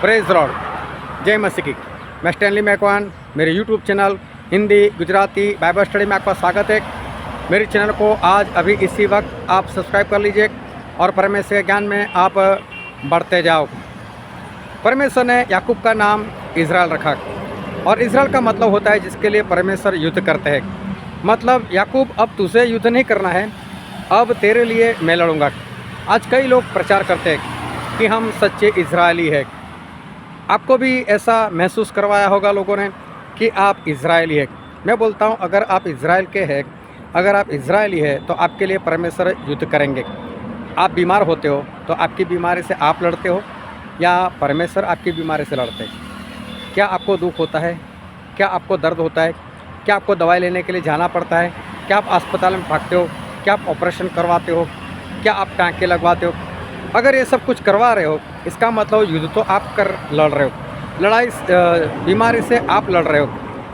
Praise Lord, जय मसीह की। मैं स्टैनली मैकवान, मेरे YouTube channel Hindi Gujarati Bible study में आपका स्वागत है। मेरे चैनल को आज अभी इसी वक्त आप सब्सक्राइब कर लीजिए और परमेश्वर के ज्ञान में आप बढ़ते जाओ। परमेश्वर ने याकूब का नाम इज़राइल रखा और इज़राइल का मतलब होता है जिसके लिए परमेश्वर युद्ध करते हैं। मतलब याकूब, अब तुझे युद्ध नहीं करना है, अब तेरे लिए मैं लड़ूंगा। आज कई लोग प्रचार करते हैं कि हम सच्चे इज़राइली हैं। आपको भी ऐसा महसूस करवाया होगा लोगों ने कि आप इज़राइली हैं। मैं बोलता हूं, अगर आप इज़राइल के हैं, अगर आप इज़राइली हैं तो आपके लिए परमेश्वर युद्ध करेंगे। आप बीमार होते हो तो आपकी बीमारी से आप लड़ते हो या परमेश्वर आपकी बीमारी से लड़ते हैं? क्या आपको दुख होता है? क्या आपको दर्द होता है? क्या आपको दवाई लेने के लिए जाना पड़ता है? क्या आप अस्पताल में भागते हो? क्या आप ऑपरेशन करवाते हो? क्या आप टाँके लगवाते हो? अगर ये सब कुछ करवा रहे हो, इसका मतलब युद्ध तो आप कर लड़ रहे हो, लड़ाई बीमारी से आप लड़ रहे हो,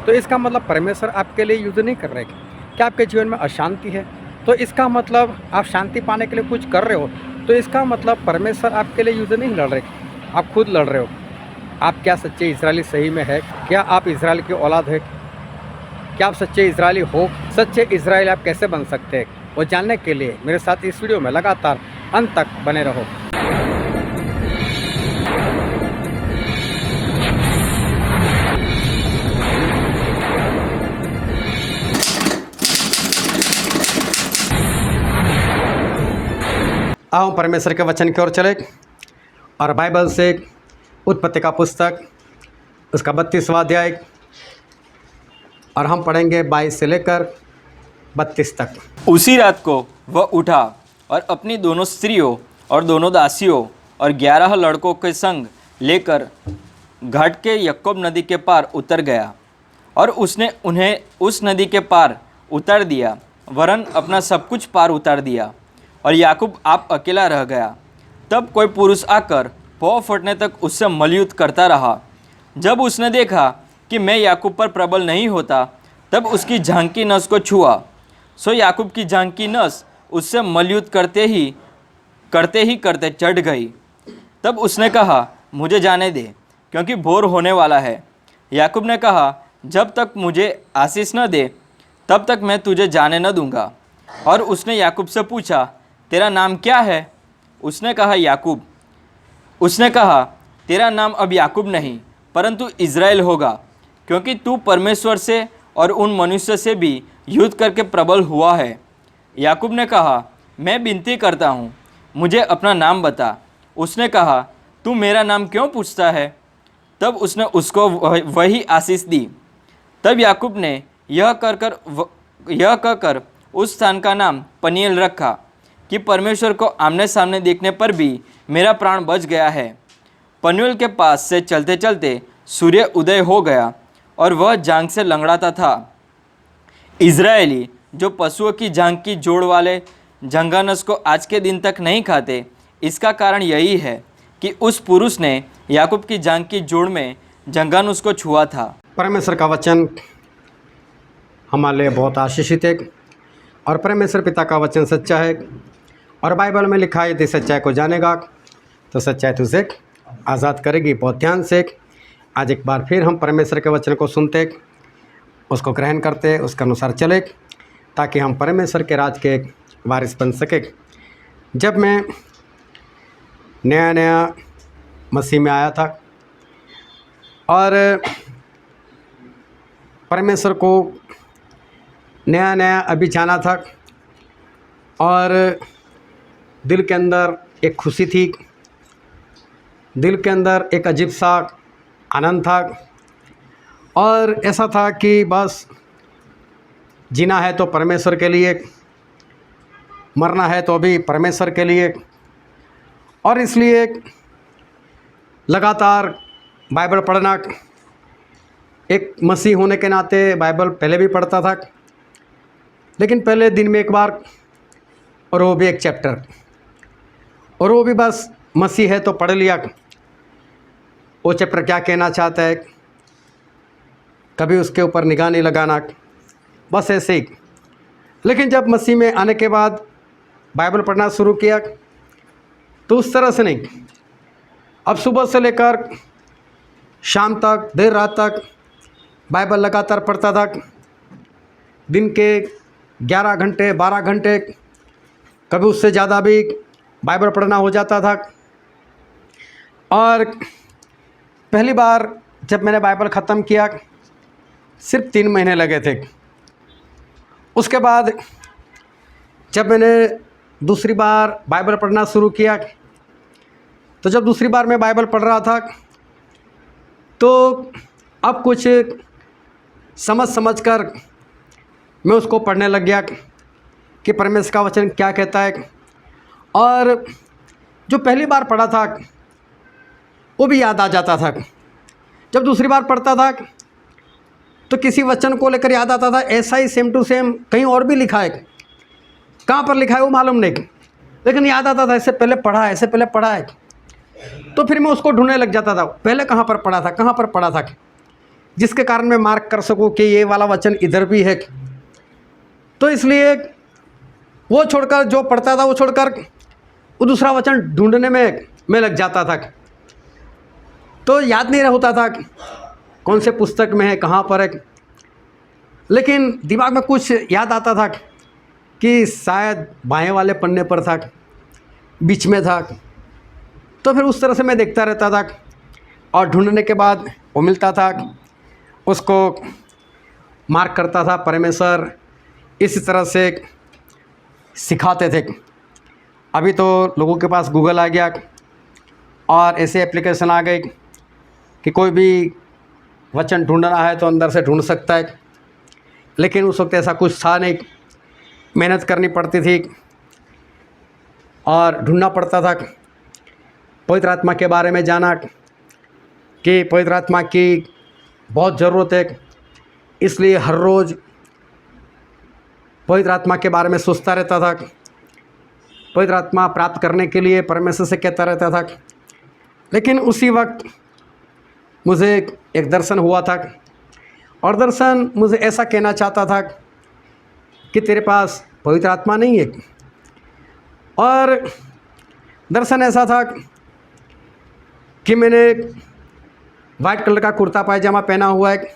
तो इसका मतलब परमेश्वर आपके लिए युद्ध नहीं कर रहे। क्या आपके जीवन में अशांति है तो इसका मतलब आप शांति पाने के लिए कुछ कर रहे हो, तो इसका मतलब परमेश्वर आपके लिए युद्ध नहीं लड़ रहे, आप खुद लड़ रहे हो। आप क्या सच्चे इजरायली सही में है? क्या आप इजराइल की औलाद है? क्या आप सच्चे इजरायली हो? सच्चे इजराइल आप कैसे बन सकते हैं, वो जानने के लिए मेरे साथ इस वीडियो में लगातार अंत तक बने रहो। आओ परमेश्वर के वचन की ओर चले और बाइबल से उत्पत्ति का पुस्तक उसका 32वां अध्याय और हम पढ़ेंगे 22 से लेकर 32 तक। उसी रात को वह उठा और अपनी दोनों स्त्रियों और दोनों दासियों और 11 लड़कों के संग लेकर घाट के यक्कोब नदी के पार उतर गया और उसने उन्हें उस नदी के पार उतार दिया, वरन अपना सब कुछ पार उतार दिया और याकूब आप अकेला रह गया। तब कोई पुरुष आकर पौ फटने तक उससे मलयुद्ध करता रहा। जब उसने देखा कि मैं याकूब पर प्रबल नहीं होता, तब उसकी जांघ की नस को छुआ। सो याकूब की जांघ की नस उससे मलयुद्ध करते चढ़ गई। तब उसने कहा, मुझे जाने दे, क्योंकि भोर होने वाला है। याकूब ने कहा, जब तक मुझे आशीष न दे तब तक मैं तुझे जाने न दूंगा। और उसने याकूब से पूछा, तेरा नाम क्या है? उसने कहा, याकूब। उसने कहा, तेरा नाम अब याकूब नहीं परंतु इज़राइल होगा, क्योंकि तू परमेश्वर से और उन मनुष्य से भी युद्ध करके प्रबल हुआ है। याकूब ने कहा, मैं विनती करता हूँ, मुझे अपना नाम बता। उसने कहा, तू मेरा नाम क्यों पूछता है? तब उसने उसको वही आशीष दी। तब याकूब ने यह कहकर उस स्थान का नाम पनीएल रखा कि परमेश्वर को आमने सामने देखने पर भी मेरा प्राण बच गया है। पनीएल के पास से चलते चलते सूर्य उदय हो गया और वह जांघ से लंगड़ाता था। इज़राइली जो पशुओं की जांघ की जोड़ वाले जंगानस को आज के दिन तक नहीं खाते, इसका कारण यही है कि उस पुरुष ने याकूब की जांघ की जोड़ में जंगानुस को छुआ था। परमेश्वर का वचन हमारे लिए बहुत आशीषित है और परमेश्वर पिता का वचन सच्चा है और बाइबल में लिखा है, यदि सच्चाई को जानेगा तो सच्चाई तुझे आज़ाद करेगी। बहुत ध्यान से आज एक बार फिर हम परमेश्वर के वचन को सुनते, उसको ग्रहण करते, उसके अनुसार चले, ताकि हम परमेश्वर के राज के वारिस बन सके। जब मैं नया मसीह में आया था और परमेश्वर को नया अभी जाना था और दिल के अंदर एक खुशी थी, दिल के अंदर एक अजीब सा आनंद था और ऐसा था कि बस जीना है तो परमेश्वर के लिए, मरना है तो भी परमेश्वर के लिए। और इसलिए लगातार बाइबल पढ़ना, एक मसीह होने के नाते बाइबल पहले भी पढ़ता था, लेकिन पहले दिन में एक बार, और वो भी एक चैप्टर, और वो भी बस मसीह है तो पढ़ लिया, वो चैप्टर क्या कहना चाहता है, कभी उसके ऊपर निगाह नहीं लगाना, बस ऐसे ही। लेकिन जब मसीह में आने के बाद बाइबल पढ़ना शुरू किया तो उस तरह से नहीं, अब सुबह से लेकर शाम तक देर रात तक बाइबल लगातार पढ़ता था। दिन के 11 घंटे 12 घंटे कभी उससे ज़्यादा भी बाइबल पढ़ना हो जाता था। और पहली बार जब मैंने बाइबल ख़त्म किया सिर्फ 3 महीने लगे थे। उसके बाद जब मैंने दूसरी बार बाइबल पढ़ना शुरू किया तो जब दूसरी बार मैं बाइबल पढ़ रहा था तो अब कुछ समझ कर मैं उसको पढ़ने लग गया कि परमेश्वर का वचन क्या कहता है। और जो पहली बार पढ़ा था वो भी याद आ जाता था। जब दूसरी बार पढ़ता था तो किसी वचन को लेकर याद आता था, ऐसा ही सेम टू सेम कहीं और भी लिखा है, कहाँ पर लिखा है वो मालूम नहीं, लेकिन याद आता था ऐसे पहले पढ़ा है। तो फिर मैं उसको ढूंढने लग जाता था, पहले कहाँ पर पढ़ा था, जिसके कारण मैं मार्क कर सकूँ कि ये वाला वचन इधर भी है। तो इसलिए वो छोड़कर जो पढ़ता था वो छोड़कर वो दूसरा वचन ढूंढने में मैं लग जाता था। तो याद नहीं होता था कौन से पुस्तक में है, कहाँ पर है, लेकिन दिमाग में कुछ याद आता था कि शायद बाएं वाले पन्ने पर था, बीच में था। तो फिर उस तरह से मैं देखता रहता था और ढूंढने के बाद वो मिलता था, उसको मार्क करता था। परमेश्वर इस तरह से सिखाते थे। अभी तो लोगों के पास गूगल आ गया और ऐसे एप्लीकेशन आ गए कि कोई भी वचन ढूंढना है तो अंदर से ढूंढ सकता है, लेकिन उस वक्त ऐसा कुछ था नहीं। मेहनत करनी पड़ती थी और ढूंढना पड़ता था। पवित्र आत्मा के बारे में जाना कि पवित्र आत्मा की बहुत ज़रूरत है, इसलिए हर रोज़ पवित्र आत्मा के बारे में सोचता रहता था। पवित्र आत्मा प्राप्त करने के लिए परमेश्वर से कहता रहता था। लेकिन उसी वक्त मुझे एक दर्शन हुआ था और दर्शन मुझे ऐसा कहना चाहता था कि तेरे पास पवित्र आत्मा नहीं है। और दर्शन ऐसा था कि मैंने वाइट कलर का कुर्ता पायजामा पहना हुआ है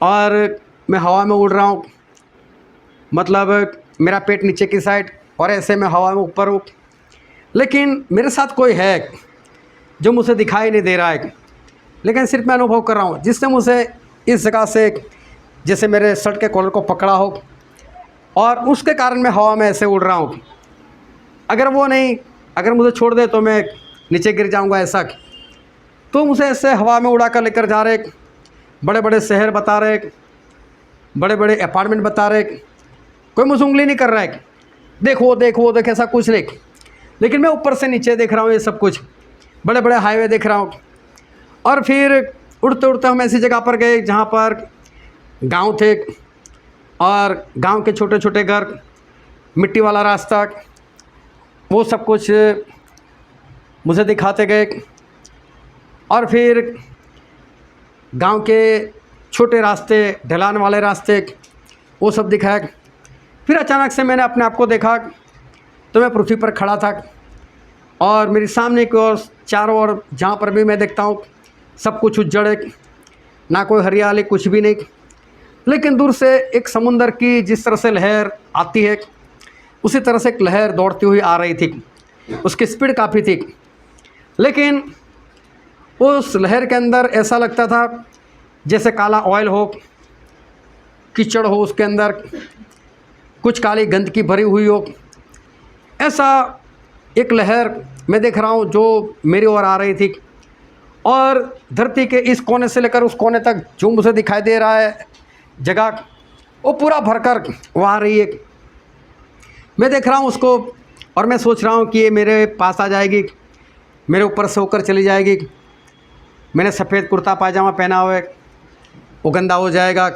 और मैं हवा में उड़ रहा हूँ, मतलब मेरा पेट नीचे की साइड और ऐसे मैं हवा में ऊपर हूँ, लेकिन मेरे साथ कोई है जो मुझे दिखाई नहीं दे रहा है, लेकिन सिर्फ मैं अनुभव कर रहा हूँ, जिसने मुझे इस जगह से जैसे मेरे शर्ट के कॉलर को पकड़ा हो और उसके कारण मैं हवा में ऐसे उड़ रहा हूँ। अगर मुझे छोड़ दे तो मैं नीचे गिर जाऊँगा ऐसा। तो मुझे ऐसे हवा में उड़ा कर लेकर जा रहे, बड़े बड़े शहर बता रहे, बड़े बड़े अपार्टमेंट बता रहे, कोई मुझे उंगली नहीं कर रहा है देखो ऐसा कुछ नहीं, लेकिन मैं ऊपर से नीचे देख रहा हूँ ये सब कुछ, बड़े बड़े हाईवे देख रहा हूँ। और फिर उड़ते उड़ते हम ऐसी जगह पर गए जहाँ पर गांव थे और गांव के छोटे छोटे घर, मिट्टी वाला रास्ता, वो सब कुछ मुझे दिखाते गए। और फिर गांव के छोटे रास्ते, ढलान वाले रास्ते, वो सब दिखाया। फिर अचानक से मैंने अपने आप को देखा तो मैं पृथ्वी पर खड़ा था और मेरे सामने की ओर, चारों ओर जहाँ पर भी मैं देखता हूँ सब कुछ उज्जड़ है, ना कोई हरियाली, कुछ भी नहीं। लेकिन दूर से एक समुंदर की जिस तरह से लहर आती है उसी तरह से एक लहर दौड़ती हुई आ रही थी। उसकी स्पीड काफ़ी थी, लेकिन उस लहर के अंदर ऐसा लगता था जैसे काला ऑयल हो, कीचड़ हो, उसके अंदर कुछ काली गंदगी भरी हुई हो। ऐसा एक लहर मैं देख रहा हूँ जो मेरी ओर आ रही थी और धरती के इस कोने से लेकर उस कोने तक जो मुझे दिखाई दे रहा है जगह, वो पूरा भरकर वो आ रही है। मैं देख रहा हूँ उसको और मैं सोच रहा हूँ कि ये मेरे पास आ जाएगी, मेरे ऊपर से होकर चली जाएगी। मैंने सफ़ेद कुर्ता पायजामा पहना हुआ है, वो गंदा हो जाएगा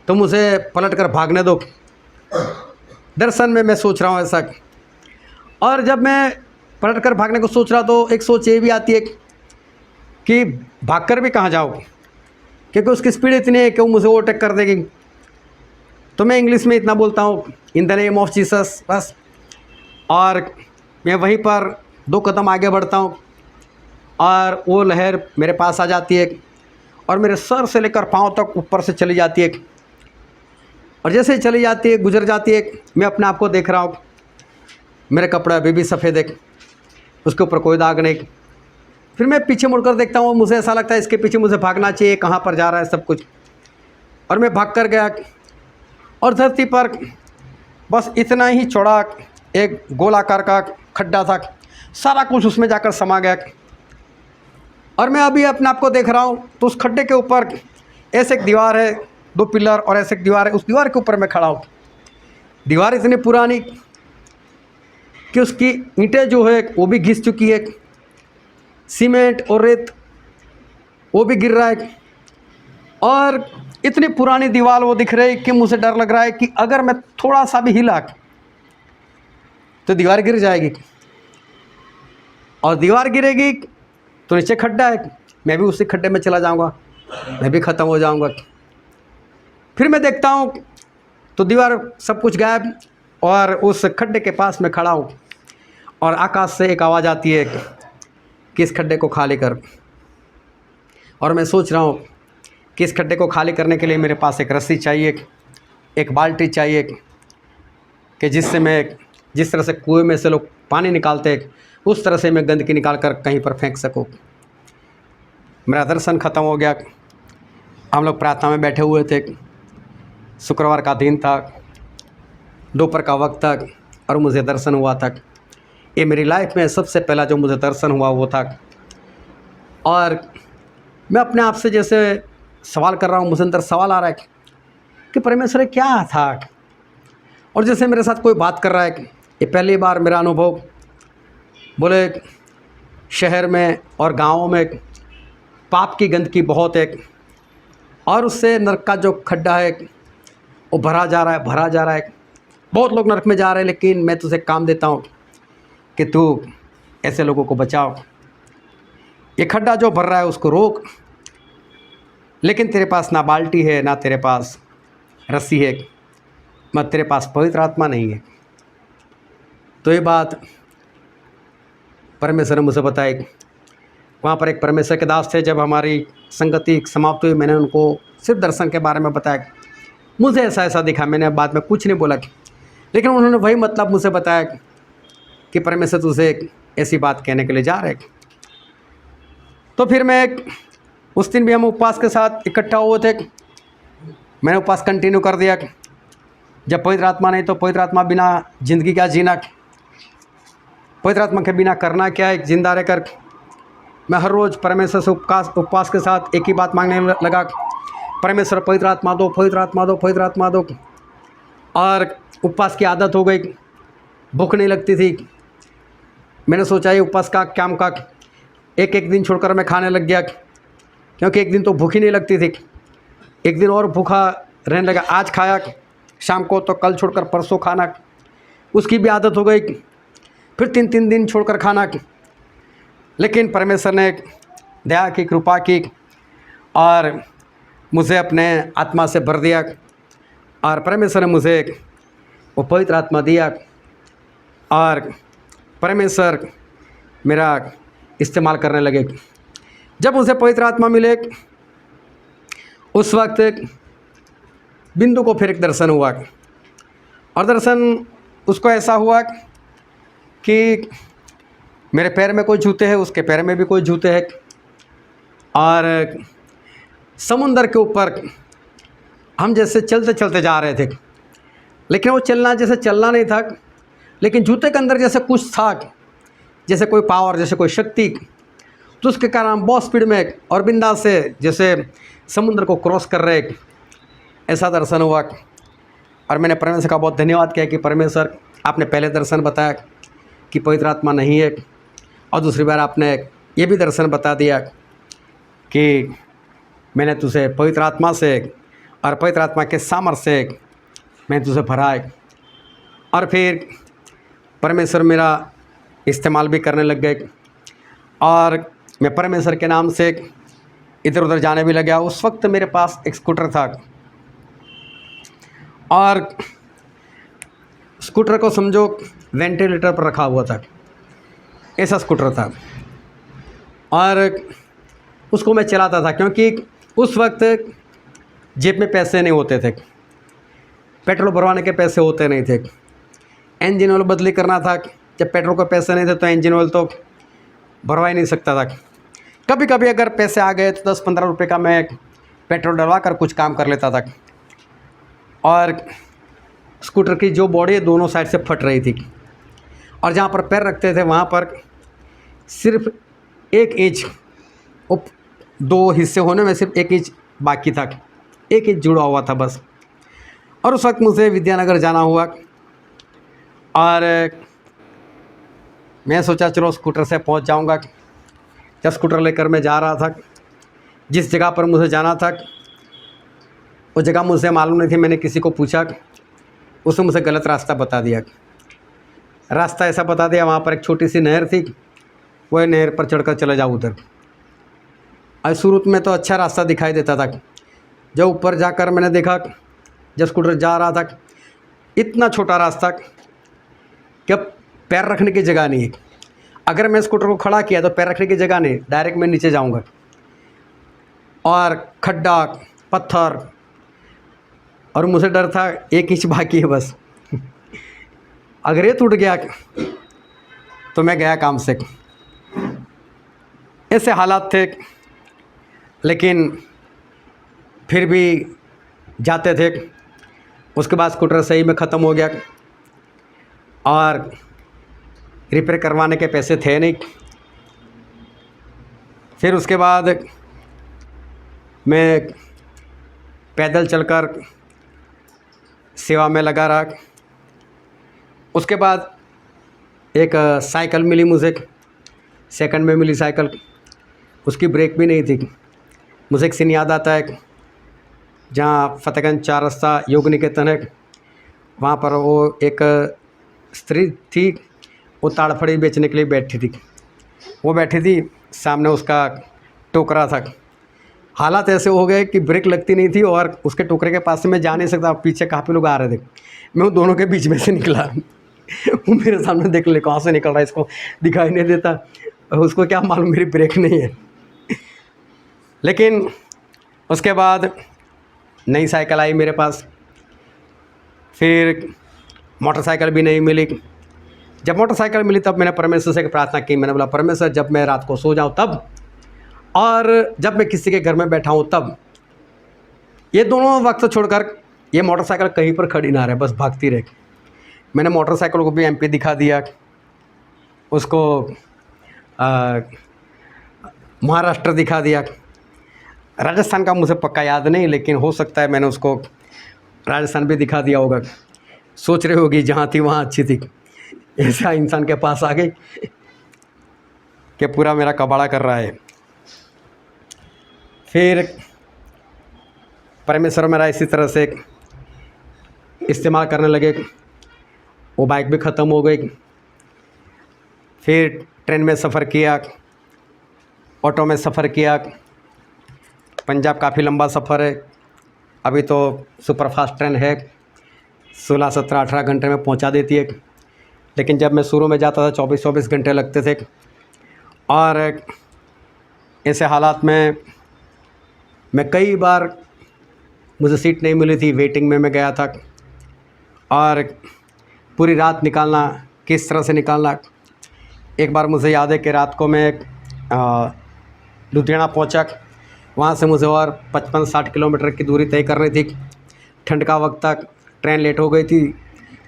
तो मुझे पलट कर भागने दो। दर्शन में मैं सोच रहा हूँ ऐसा। और जब मैं पलट कर भागने को सोच रहा तो एक सोच ये भी आती है कि भागकर भी कहाँ जाओ, क्योंकि उसकी स्पीड इतनी है कि वो मुझे ओवरटेक कर देगी। तो मैं इंग्लिश में इतना बोलता हूँ, in the name of Jesus, बस। और मैं वहीं पर 2 कदम आगे बढ़ता हूँ और वो लहर मेरे पास आ जाती है और मेरे सर से लेकर पाँव तक ऊपर से चली जाती है। और जैसे ही चली जाती है, गुजर जाती है, मैं अपने आप को देख रहा हूँ, मेरे कपड़े अभी भी सफ़ेद है, उसके ऊपर कोई दाग नहीं। फिर मैं पीछे मुड़कर देखता हूँ, मुझे ऐसा लगता है इसके पीछे मुझे भागना चाहिए, कहाँ पर जा रहा है सब कुछ। और मैं भाग कर गया और धरती पर बस इतना ही चौड़ा एक गोलाकार का खड्डा था, सारा कुछ उसमें जाकर समा गया। और मैं अभी अपने आप को देख रहा हूँ तो उस खड्डे के ऊपर ऐसे एक दीवार है, 2 पिलर और ऐसे एक दीवार है, उस दीवार के ऊपर मैं खड़ा हूँ। दीवार इतनी पुरानी कि उसकी ईंटें जो है वो भी घिस चुकी है, सीमेंट और रेत वो भी गिर रहा है, और इतनी पुरानी दीवार वो दिख रही है कि मुझे डर लग रहा है कि अगर मैं थोड़ा सा भी हिला तो दीवार गिर जाएगी, और दीवार गिरेगी तो नीचे खड्डा है, मैं भी उसी खड्डे में चला जाऊंगा, मैं भी ख़त्म हो जाऊंगा। फिर मैं देखता हूँ तो दीवार सब कुछ गायब, और उस खड्डे के पास मैं खड़ा हूँ और आकाश से एक आवाज़ आती है कि इस खड्डे को खाली कर। और मैं सोच रहा हूँ कि इस खड्डे को खाली करने के लिए मेरे पास एक रस्सी चाहिए, एक बाल्टी चाहिए, कि जिससे मैं जिस तरह से कुएं में से लोग पानी निकालते उस तरह से मैं गंदगी निकाल कर कहीं पर फेंक सकूँ। मेरा दर्शन ख़त्म हो गया। हम लोग प्रार्थना में बैठे हुए थे, शुक्रवार का दिन था, दोपहर का वक्त था, और मुझे दर्शन हुआ था। ये मेरी लाइफ में सबसे पहला जो मुझे दर्शन हुआ वो था। और मैं अपने आप से जैसे सवाल कर रहा हूँ, मुझे अंदर सवाल आ रहा है कि परमेश्वर क्या था, और जैसे मेरे साथ कोई बात कर रहा है कि ये पहली बार मेरा अनुभव, बोले शहर में और गाँवों में पाप की गंदगी बहुत है, और उससे नरक का जो खड्डा है वो भरा जा रहा है, बहुत लोग नरक में जा रहे हैं, लेकिन मैं तुझे काम देता हूँ कि तू ऐसे लोगों को बचाओ। ये खड्डा जो भर रहा है उसको रोक, लेकिन तेरे पास ना बाल्टी है, ना तेरे पास रस्सी है, मत तेरे पास पवित्र आत्मा नहीं है। तो ये बात परमेश्वर ने मुझे बताई। वहाँ पर एक परमेश्वर के दास थे, जब हमारी संगति समाप्त हुई, मैंने उनको सिर्फ दर्शन के बारे में बताया, मुझे ऐसा ऐसा दिखा। मैंने बाद में कुछ नहीं बोला, लेकिन उन्होंने वही मतलब मुझे बताया कि परमेश्वर तुझे एक ऐसी बात कहने के लिए जा रहे। तो फिर मैं उस दिन भी हम उपवास के साथ इकट्ठा हुए थे, मैंने उपवास कंटिन्यू कर दिया। जब पवित्र आत्मा नहीं तो पवित्र आत्मा बिना ज़िंदगी क्या जीना, पवित्र आत्मा के बिना करना क्या है जिंदा रहकर। मैं हर रोज़ परमेश्वर से उपवास के साथ एक ही बात मांगने लगा, परमेश्वर पवित्र आत्मा दो, पवित्र आत्मा दो, पवित्र आत्मा दो। और उपवास की आदत हो गई, भूख नहीं लगती थी। मैंने सोचा ये उपवास का काम का एक दिन छोड़कर मैं खाने लग गया, क्योंकि एक दिन तो भूख ही नहीं लगती थी, एक दिन और भूखा रहने लगा। आज खाया शाम को, तो कल छोड़कर परसों खाना, उसकी भी आदत हो गई। फिर 3 दिन छोड़कर खाना। लेकिन परमेश्वर ने दया की, कृपा की, और मुझे अपने आत्मा से भर दिया, और परमेश्वर ने मुझे वो पवित्र आत्मा दिया, और परमेश्वर मेरा इस्तेमाल करने लगे। जब मुझे पवित्र आत्मा मिले, उस वक्त बिंदु को फिर एक दर्शन हुआ, और दर्शन उसको ऐसा हुआ कि मेरे पैर में कोई जूते हैं, उसके पैर में भी कोई जूते हैं, और समुंदर के ऊपर हम जैसे चलते चलते जा रहे थे, लेकिन वो चलना जैसे चलना नहीं था, लेकिन जूते के अंदर जैसे कुछ था, जैसे कोई पावर, जैसे कोई शक्ति। तो उसके कारण हम बहुत स्पीड में और बिंदास से जैसे समुद्र को क्रॉस कर रहे, ऐसा दर्शन हुआ। और मैंने परमेश्वर का बहुत धन्यवाद किया कि परमेश्वर, आपने पहले दर्शन बताया कि पवित्र आत्मा नहीं है, और दूसरी बार आपने ये भी दर्शन बता दिया कि मैंने तुझे पवित्र आत्मा से और पवित्र आत्मा के सामर्थ्य से मैंने तुझे भरा है। और फिर परमेश्वर मेरा इस्तेमाल भी करने लग गए, और मैं परमेश्वर के नाम से इधर उधर जाने भी लग गया। उस वक्त मेरे पास एक स्कूटर था, और स्कूटर को समझो वेंटिलेटर पर रखा हुआ था, ऐसा स्कूटर था। और उसको मैं चलाता था, क्योंकि उस वक्त जेब में पैसे नहीं होते थे, पेट्रोल भरवाने के पैसे होते नहीं थे, इंजन ऑयल बदली करना था, जब पेट्रोल के पैसे नहीं थे तो इंजन ऑयल तो भरवा ही नहीं सकता था। कभी कभी अगर पैसे आ गए तो 10-15 रुपये का मैं पेट्रोल डलवा कर कुछ काम कर लेता था। और स्कूटर की जो बॉडी है दोनों साइड से फट रही थी, और जहाँ पर पैर रखते थे वहाँ पर सिर्फ 1 इंच, वो 2 हिस्से होने में सिर्फ 1 इंच बाकी था, 1 इंच जुड़ा हुआ था बस। और उस वक्त मुझे विद्यानगर जाना हुआ, और मैं सोचा चलो स्कूटर से पहुंच जाऊंगा। जब स्कूटर लेकर मैं जा रहा था, जिस जगह पर मुझे जाना था वो जगह मुझे मालूम नहीं थी। मैंने किसी को पूछा, उसने मुझे गलत रास्ता बता दिया। रास्ता ऐसा बता दिया, वहाँ पर एक छोटी सी नहर थी, वह नहर पर चढ़कर चले जाओ उधर। और शुरू में तो अच्छा रास्ता दिखाई देता था, जब ऊपर जाकर मैंने देखा, जब स्कूटर जा रहा था, इतना छोटा रास्ता कि अब पैर रखने की जगह नहीं है। अगर मैं स्कूटर को खड़ा किया तो पैर रखने की जगह नहीं, डायरेक्ट मैं नीचे जाऊंगा, और खड्डा, पत्थर, और मुझे डर था 1 इंच बाकी है बस। अगर ये टूट गया तो मैं गया काम से। ऐसे हालात थे, लेकिन फिर भी जाते थे। उसके बाद स्कूटर सही में ख़त्म हो गया, और रिपेयर करवाने के पैसे थे नहीं। फिर उसके बाद मैं पैदल चलकर सेवा में लगा रहा। उसके बाद एक साइकिल मिली मुझे, सेकंड में मिली साइकिल, उसकी ब्रेक भी नहीं थी। मुझे एक सीन याद आता है, जहाँ फतेहगंज 4 रास्ता योग निकेतन है, वहाँ पर वो एक स्त्री थी, वो ताड़फड़ी बेचने के लिए बैठी थी। वो बैठी थी, सामने उसका टोकरा था। हालात ऐसे हो गए कि ब्रेक लगती नहीं थी, और उसके टोकरे के पास से मैं जा नहीं सकता, पीछे काफ़ी लोग आ रहे थे। मैं उन दोनों के बीच में से निकला। वो मेरे सामने देख ले कहाँ से निकल रहा है, इसको दिखाई नहीं देता, उसको क्या मालूम मेरी ब्रेक नहीं है। लेकिन उसके बाद नई साइकिल आई मेरे पास, फिर मोटरसाइकिल भी नहीं मिली। जब मोटरसाइकिल मिली तब मैंने परमेश्वर से प्रार्थना की। मैंने बोला, परमेश्वर जब मैं रात को सो जाऊँ तब, और जब मैं किसी के घर में बैठा हूँ तब, ये दोनों वक्त छोड़कर ये मोटरसाइकिल कहीं पर खड़ी ना रहे, बस भागती रहे। मैंने मोटरसाइकिल को भी एमपी दिखा दिया, उसको महाराष्ट्र दिखा दिया। राजस्थान का मुझे पक्का याद नहीं, लेकिन हो सकता है मैंने उसको राजस्थान भी दिखा दिया होगा। सोच रही होगी जहाँ थी वहाँ अच्छी थी। ऐसा इंसान के पास आ गई कि पूरा मेरा कबाड़ा कर रहा है। फिर परमेश्वर मेरा इसी तरह से इस्तेमाल करने लगे, वो बाइक भी ख़त्म हो गई। फिर ट्रेन में सफ़र किया, ऑटो में सफ़र किया। पंजाब काफ़ी लंबा सफ़र है, अभी तो सुपरफास्ट ट्रेन है, 16, 17, 18 घंटे में पहुंचा देती है। लेकिन जब मैं शुरू में जाता था 24-24 घंटे लगते थे। और ऐसे हालात में मैं कई बार, मुझे सीट नहीं मिली थी, वेटिंग में मैं गया था। और पूरी रात निकालना, किस तरह से निकालना। एक बार मुझे याद है कि रात को मैं लुधियाना पहुंचा, वहाँ से मुझे और 55-60 किलोमीटर की दूरी तय करनी थी। ठंड का वक्त तक ट्रेन लेट हो गई थी,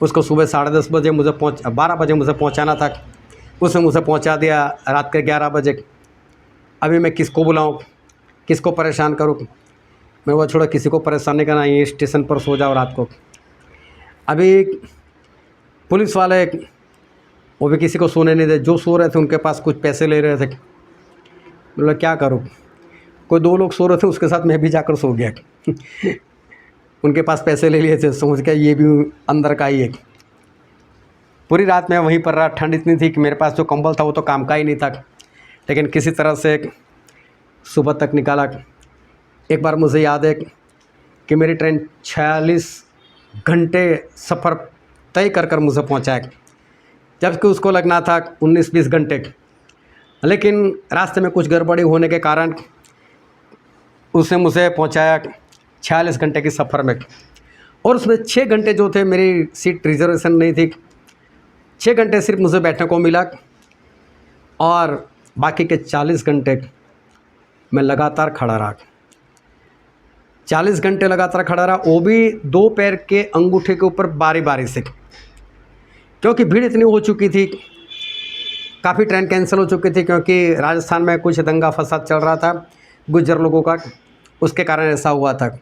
उसको सुबह 10:30 बजे 12 बजे मुझे पहुंचाना था। उसने मुझे पहुंचा दिया रात के 11 बजे। अभी मैं किसको बुलाऊं, किसको परेशान करूं? मैं वो छोड़ा, किसी को परेशान नहीं करना, ये स्टेशन पर सो जाओ रात को। अभी पुलिस वाले वो भी किसी को सोने नहीं दे, जो सो रहे थे उनके पास कुछ पैसे ले रहे थे। बोला क्या करूं, कोई 2 लोग सो रहे थे, उसके साथ मैं भी जाकर सो गया। उनके पास पैसे ले लिए थे, समझ के ये भी अंदर का ही है। पूरी रात मैं वहीं पर रहा। ठंड इतनी थी कि मेरे पास जो कंबल था वो तो काम का ही नहीं था, लेकिन किसी तरह से सुबह तक निकाला। एक बार मुझे याद है कि मेरी ट्रेन 46 घंटे सफ़र तय कर मुझे पहुंचाए, जबकि उसको लगना था 19-20 घंटे। लेकिन रास्ते में कुछ गड़बड़ी होने के कारण उसने मुझे पहुंचाया 46 घंटे के सफ़र में, और उसमें 6 घंटे जो थे मेरी सीट रिजर्वेशन नहीं थी, 6 घंटे सिर्फ मुझे बैठने को मिला, और बाकी के 40 घंटे मैं लगातार खड़ा रहा। 40 घंटे लगातार खड़ा रहा, वो भी 2 पैर के अंगूठे के ऊपर बारी बारी से, क्योंकि भीड़ इतनी हो चुकी थी, काफ़ी ट्रेन कैंसिल हो चुकी थी, क्योंकि राजस्थान में कुछ दंगा फसाद चल रहा था गुज्जर लोगों का, उसके कारण ऐसा हुआ था।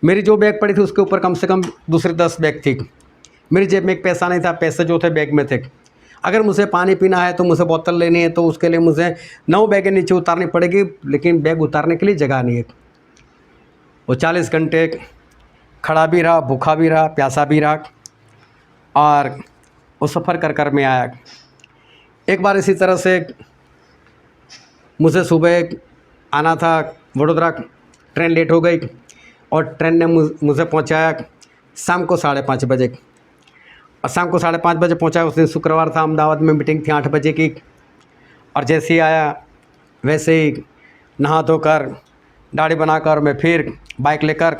मेरी जो बैग पड़ी थी उसके ऊपर कम से कम दूसरी 10 बैग थी। मेरी जेब में एक पैसा नहीं था, पैसे जो थे बैग में थे। अगर मुझे पानी पीना है तो मुझे बोतल लेनी है, तो उसके लिए मुझे 9 बैगें नीचे उतारनी पड़ेगी, लेकिन बैग उतारने के लिए जगह नहीं है। वो 40 घंटे खड़ा भी रहा, भूखा भी रहा, प्यासा भी रहा, और वो सफ़र कर कर मैं आया। एक बार इसी तरह से मुझे सुबह आना था वडोदरा, ट्रेन लेट हो गई, और ट्रेन ने मुझे पहुंचाया शाम को 5:30 बजे, और शाम को 5:30 बजे पहुंचा। उस दिन शुक्रवार था, अहमदाबाद में मीटिंग थी 8 बजे की, और जैसे ही आया वैसे ही नहा धोकर दाढ़ी बनाकर मैं फिर बाइक लेकर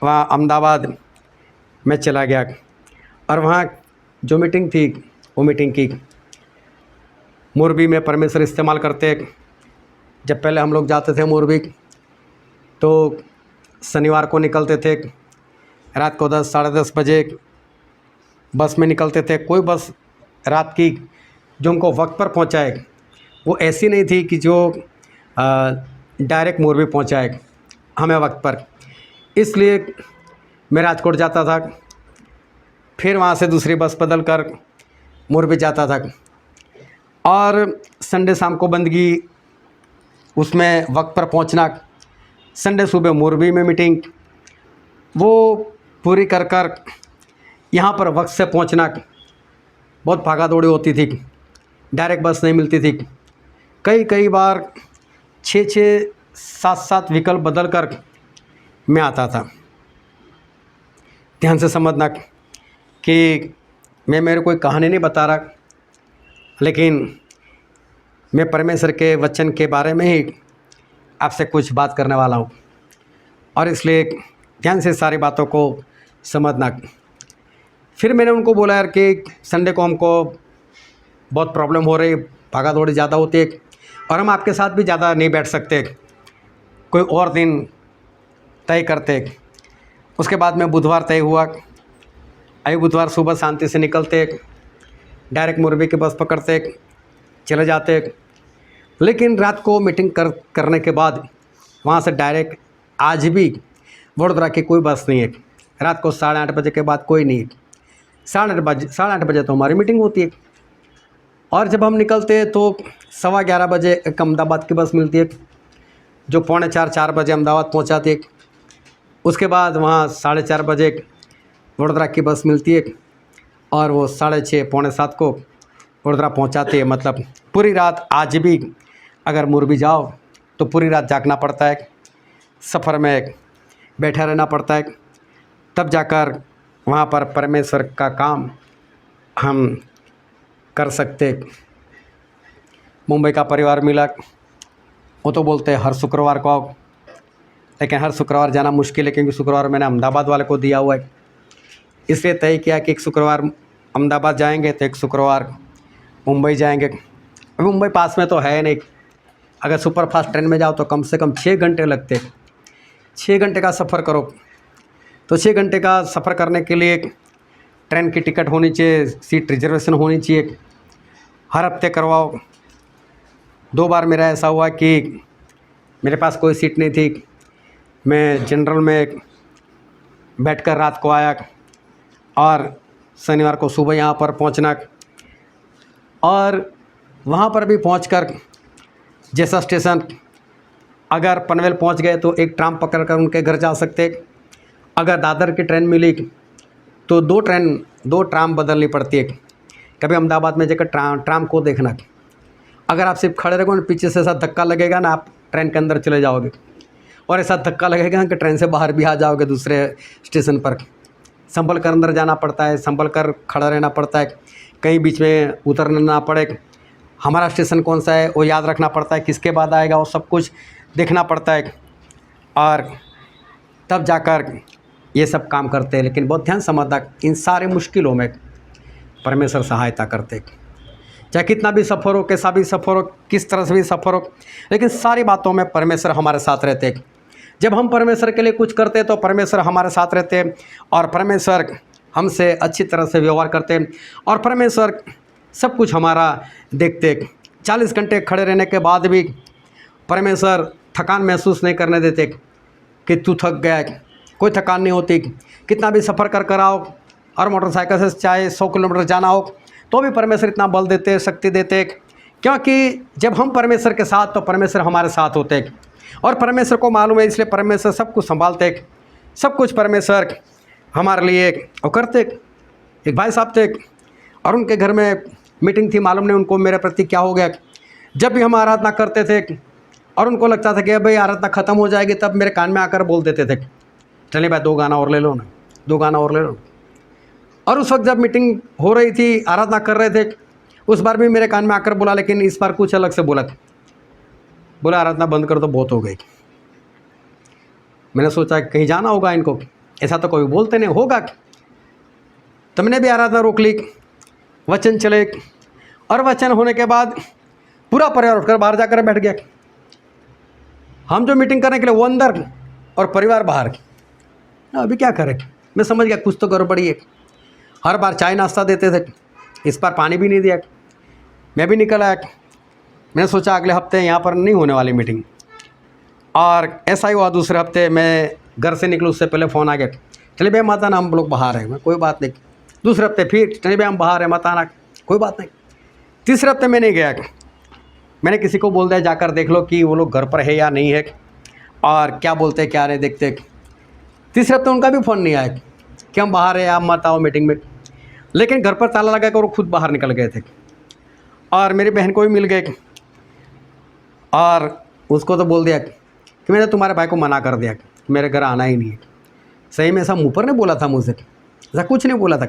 वहाँ अहमदाबाद में चला गया, और वहाँ जो मीटिंग थी वो मीटिंग की मोरबी में परमेश्वर इस्तेमाल करते। जब पहले हम लोग जाते थे मोरबी तो शनिवार को निकलते थे, रात को 10 साढ़े 10 बजे बस में निकलते थे। कोई बस रात की जो हमको वक्त पर पहुंचाए वो ऐसी नहीं थी कि जो डायरेक्ट मोरबी पहुंचाए हमें वक्त पर। इसलिए मैं राजकोट जाता था, फिर वहाँ से दूसरी बस बदल कर मोरबी जाता था, और संडे शाम को बंदगी, उसमें वक्त पर पहुंचना, संडे सुबह मोरबी में मीटिंग, वो पूरी कर कर यहाँ पर वक्त से पहुंचना। बहुत भागा दौड़ी होती थी, डायरेक्ट बस नहीं मिलती थी, कई बार 6 7 विकल्प बदल कर मैं आता था। ध्यान से समझना कि मैं मेरे कोई कहानी नहीं बता रहा, लेकिन मैं परमेश्वर के वचन के बारे में ही आपसे कुछ बात करने वाला हूँ, और इसलिए ध्यान से सारी बातों को समझना। फिर मैंने उनको बोला यार कि संडे को हमको बहुत प्रॉब्लम हो रही, भागा दौड़ी ज़्यादा होती है, और हम आपके साथ भी ज़्यादा नहीं बैठ सकते, कोई और दिन तय करते। उसके बाद में बुधवार तय हुआ, आई बुधवार सुबह शांति से निकलते, डायरेक्ट मोरबी की बस पकड़ते, चले जाते। लेकिन रात को मीटिंग करने के बाद वहाँ से डायरेक्ट आज भी वडोदरा की कोई बस नहीं है। रात को 8:30 बजे के बाद कोई नहीं है। 8:30 बजे तो हमारी मीटिंग होती है, और जब हम निकलते हैं तो 11:15 बजे एक अहमदाबाद की बस मिलती है, जो 3:45-4 बजे अहमदाबाद पहुँचाती है। उसके बाद वहाँ 4:30 बजे वडोदरा की बस मिलती है, और वो 6:30 पौने 7 को वडोदरा पहुँचाती है। मतलब पूरी रात आज भी अगर मोरबी जाओ तो पूरी रात जागना पड़ता है, सफ़र में बैठा रहना पड़ता है, तब जाकर वहाँ पर परमेश्वर का काम हम कर सकते। मुंबई का परिवार मिला, वो तो बोलते हैं हर शुक्रवार को आओ, लेकिन हर शुक्रवार जाना मुश्किल है, क्योंकि शुक्रवार मैंने अहमदाबाद वाले को दिया हुआ है। इसलिए तय किया कि एक शुक्रवार अहमदाबाद जाएंगे तो एक शुक्रवार मुंबई जाएंगे। अभी मुंबई पास में तो है नहीं, अगर सुपर फास्ट ट्रेन में जाओ तो कम से कम 6 घंटे लगते। 6 घंटे का सफ़र करो तो 6 घंटे का सफ़र करने के लिए ट्रेन की टिकट होनी चाहिए, सीट रिजर्वेशन होनी चाहिए, हर हफ्ते करवाओ। 2 बार मेरा ऐसा हुआ कि मेरे पास कोई सीट नहीं थी, मैं जनरल में बैठकर रात को आया, और शनिवार को सुबह यहाँ पर पहुँचना, और वहाँ पर भी पहुँचकर जैसा स्टेशन, अगर पनवेल पहुँच गए तो एक ट्राम पकड़कर उनके घर जा सकते। अगर दादर की ट्रेन मिली तो 2 ट्राम बदलनी पड़ती है। कभी अहमदाबाद में जाकर ट्राम को देखना, अगर आप सिर्फ खड़े रहोगे, पीछे से ऐसा धक्का लगेगा ना, आप ट्रेन के अंदर चले जाओगे, और ऐसा धक्का लगेगा कि ट्रेन से बाहर भी आ जाओगे दूसरे स्टेशन पर। संभल कर अंदर जाना पड़ता है, संभल कर खड़ा रहना पड़ता है, कहीं बीच में उतरना ना पड़े। हमारा स्टेशन कौन सा है वो याद रखना पड़ता है, किसके बाद आएगा वो सब कुछ देखना पड़ता है, और तब जाकर ये सब काम करते हैं। लेकिन बहुत ध्यान समझना, इन सारे मुश्किलों में परमेश्वर सहायता करते, चाहे कितना भी सफ़र हो, कैसा भी सफ़र हो, किस तरह से भी सफ़र हो, लेकिन सारी बातों में परमेश्वर हमारे साथ रहते हैं। जब हम परमेश्वर के लिए कुछ करते हैं तो परमेश्वर हमारे साथ रहते हैं, और परमेश्वर हमसे अच्छी तरह से व्यवहार करते हैं, और परमेश्वर सब कुछ हमारा देखते। 40 घंटे खड़े रहने के बाद भी परमेश्वर थकान महसूस नहीं करने देते कि तू थक गया है। कोई थकान नहीं होती। कितना भी सफ़र कर आओ, और मोटरसाइकिल से चाहे 100 किलोमीटर जाना हो तो भी परमेश्वर इतना बल देते, शक्ति देते, क्योंकि जब हम परमेश्वर के साथ तो परमेश्वर हमारे साथ होते, और परमेश्वर को मालूम है, इसलिए परमेश्वर सब कुछ संभालते, सब कुछ परमेश्वर हमारे लिए वो करते। एक भाई साहब थे, और उनके घर में मीटिंग थी, मालूम नहीं उनको मेरे प्रति क्या हो गया। जब भी हम आराधना करते थे और उनको लगता था कि भाई आराधना ख़त्म हो जाएगी, तब मेरे कान में आकर बोल देते थे, चलिए भाई 2 गाना और ले लो ना, 2 गाना और ले लो। और उस वक्त जब मीटिंग हो रही थी, आराधना कर रहे थे, उस बार भी मेरे कान में आकर बोला, लेकिन इस बार कुछ अलग से बोला आराधना बंद कर दो, बहुत हो गई। मैंने सोचा कहीं जाना होगा इनको, ऐसा तो कोई बोलते नहीं होगा। तो मैंने भी आराधना रोक ली, वचन चले, और वचन होने के बाद पूरा परिवार उठकर बाहर जाकर बैठ गया। हम जो मीटिंग करने के लिए वो अंदर और परिवार बाहर। अभी क्या करें, मैं समझ गया कुछ तो गड़बड़ी है। हर बार चाय नाश्ता देते थे, इस बार पानी भी नहीं दिया। मैं भी निकल आया। मैंने सोचा अगले हफ्ते यहाँ पर नहीं होने वाली मीटिंग, और ऐसा ही हुआ। दूसरे हफ्ते मैं घर से निकलूँ उससे पहले फ़ोन आ गया, चलिए भाई मत आना, हम लोग बाहर हैं। मैं कोई बात नहीं। दूसरे हफ्ते फिर चलिए भाई हम बाहर हैं, मत आना, कोई बात नहीं। तीसरे हफ्ते मैं नहीं गया। मैंने किसी को बोल दिया जाकर देख लो कि वो लोग घर पर है या नहीं है, और क्या बोलते क्या नहीं देखते। तीसरे हफ्ते उनका भी फ़ोन नहीं आया कि हम बाहर हैं, आप मत आओ मीटिंग में। लेकिन घर पर ताला लगा कर वो खुद बाहर निकल गए थे, और मेरी बहन को भी मिल गए, और उसको तो बोल दिया कि मैंने तुम्हारे भाई को मना कर दिया कि मेरे घर आना ही नहीं है। सही में ऐसा मुँह पर नहीं बोला था मुझसे, ऐसा कुछ नहीं बोला था,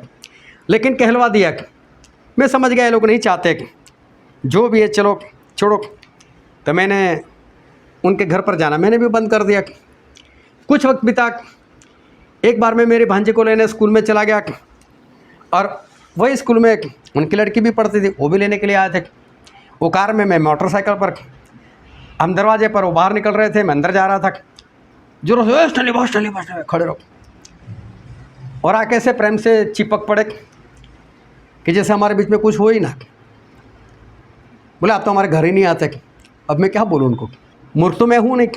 लेकिन कहलवा दिया। मैं समझ गया ये लोग नहीं चाहते, जो भी है चलो छोड़ो। तो मैंने उनके घर पर जाना मैंने भी बंद कर दिया। कुछ वक्त बिता, एक बार मैं मेरी भांजी को लेने स्कूल में चला गया, और वही स्कूल में उनकी लड़की भी पढ़ती थी, वो भी लेने के लिए आए थे। वो कार में, मैं मोटरसाइकिल पर, हम दरवाजे पर, वो बाहर निकल रहे थे, मैं अंदर जा रहा था। जोरों से स्टैंली बस खड़े रहो, और आके से प्रेम से चिपक पड़े कि जैसे हमारे बीच में कुछ हो ही ना। बोले आप तो हमारे घर ही नहीं आते। अब मैं क्या बोलूँ उनको, मूर्ख तो मैं हूँ नहीं,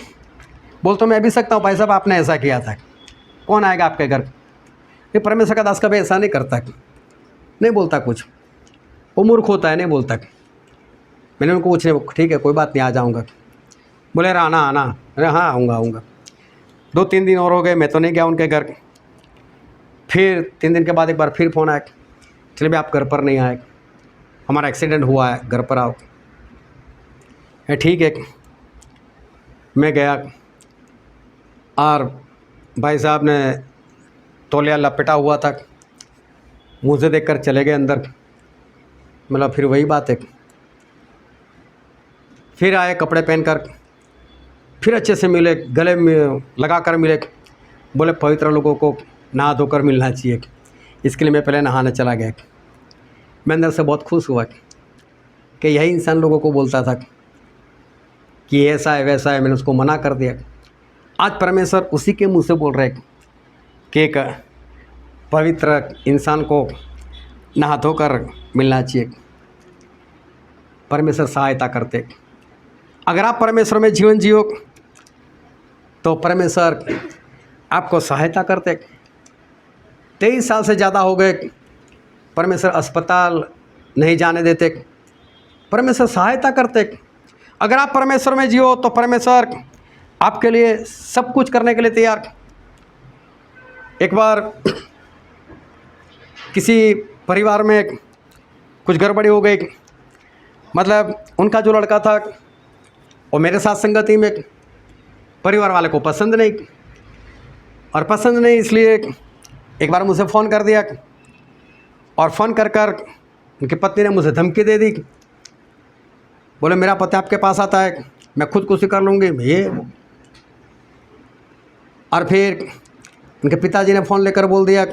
बोल तो मैं भी सकता हूँ भाई साहब आपने ऐसा किया था, कौन आएगा आपके घर। ये परमेश्वर का दास कभी ऐसा नहीं करता, नहीं बोलता कुछ, वो मूर्ख होता है, नहीं बोलता। मैंने उनको पूछने, ठीक है कोई बात नहीं, आ जाऊँगा। बोले आना आना, अरे हाँ आऊँगा। 2-3 दिन और हो गए, मैं तो नहीं गया उनके घर। फिर 3 दिन के बाद एक बार फिर फ़ोन आया, चलिए भाई आप घर पर नहीं आए, हमारा एक्सीडेंट हुआ है, घर पर आओ। ठीक है, मैं गया, और भाई साहब ने तौलिया लपेटा हुआ था, मुझे देखकर चले गए अंदर। मतलब फिर वही बात है, फिर आए कपड़े पहनकर, फिर अच्छे से मिले, गले में लगा कर मिले। बोले पवित्र लोगों को नहा धोकर मिलना चाहिए, इसके लिए मैं पहले नहाने चला गया। मैं अंदर से बहुत खुश हुआ कि यही इंसान लोगों को बोलता था कि ऐसा है वैसा है, मैंने उसको मना कर दिया। आज परमेश्वर उसी के मुंह से बोल रहे कि एक पवित्र इंसान को नहा धोकर मिलना चाहिए। परमेश्वर सहायता करते। अगर आप परमेश्वर में जीवन जियो तो परमेश्वर आपको सहायता करते। 23 साल से ज़्यादा हो गए, परमेश्वर अस्पताल नहीं जाने देते, परमेश्वर सहायता करते। अगर आप परमेश्वर में जियो तो परमेश्वर आपके लिए सब कुछ करने के लिए तैयार। एक बार किसी परिवार में कुछ गड़बड़ी हो गई, मतलब उनका जो लड़का था वो मेरे साथ संगति में, परिवार वाले को पसंद नहीं, और पसंद नहीं इसलिए एक बार मुझे फ़ोन कर दिया, और फ़ोन कर उनकी पत्नी ने मुझे धमकी दे दी बोले मेरा पति आपके पास आता है, मैं खुदकुशी कर लूँगी ये। और फिर उनके पिताजी ने फ़ोन लेकर बोल दिया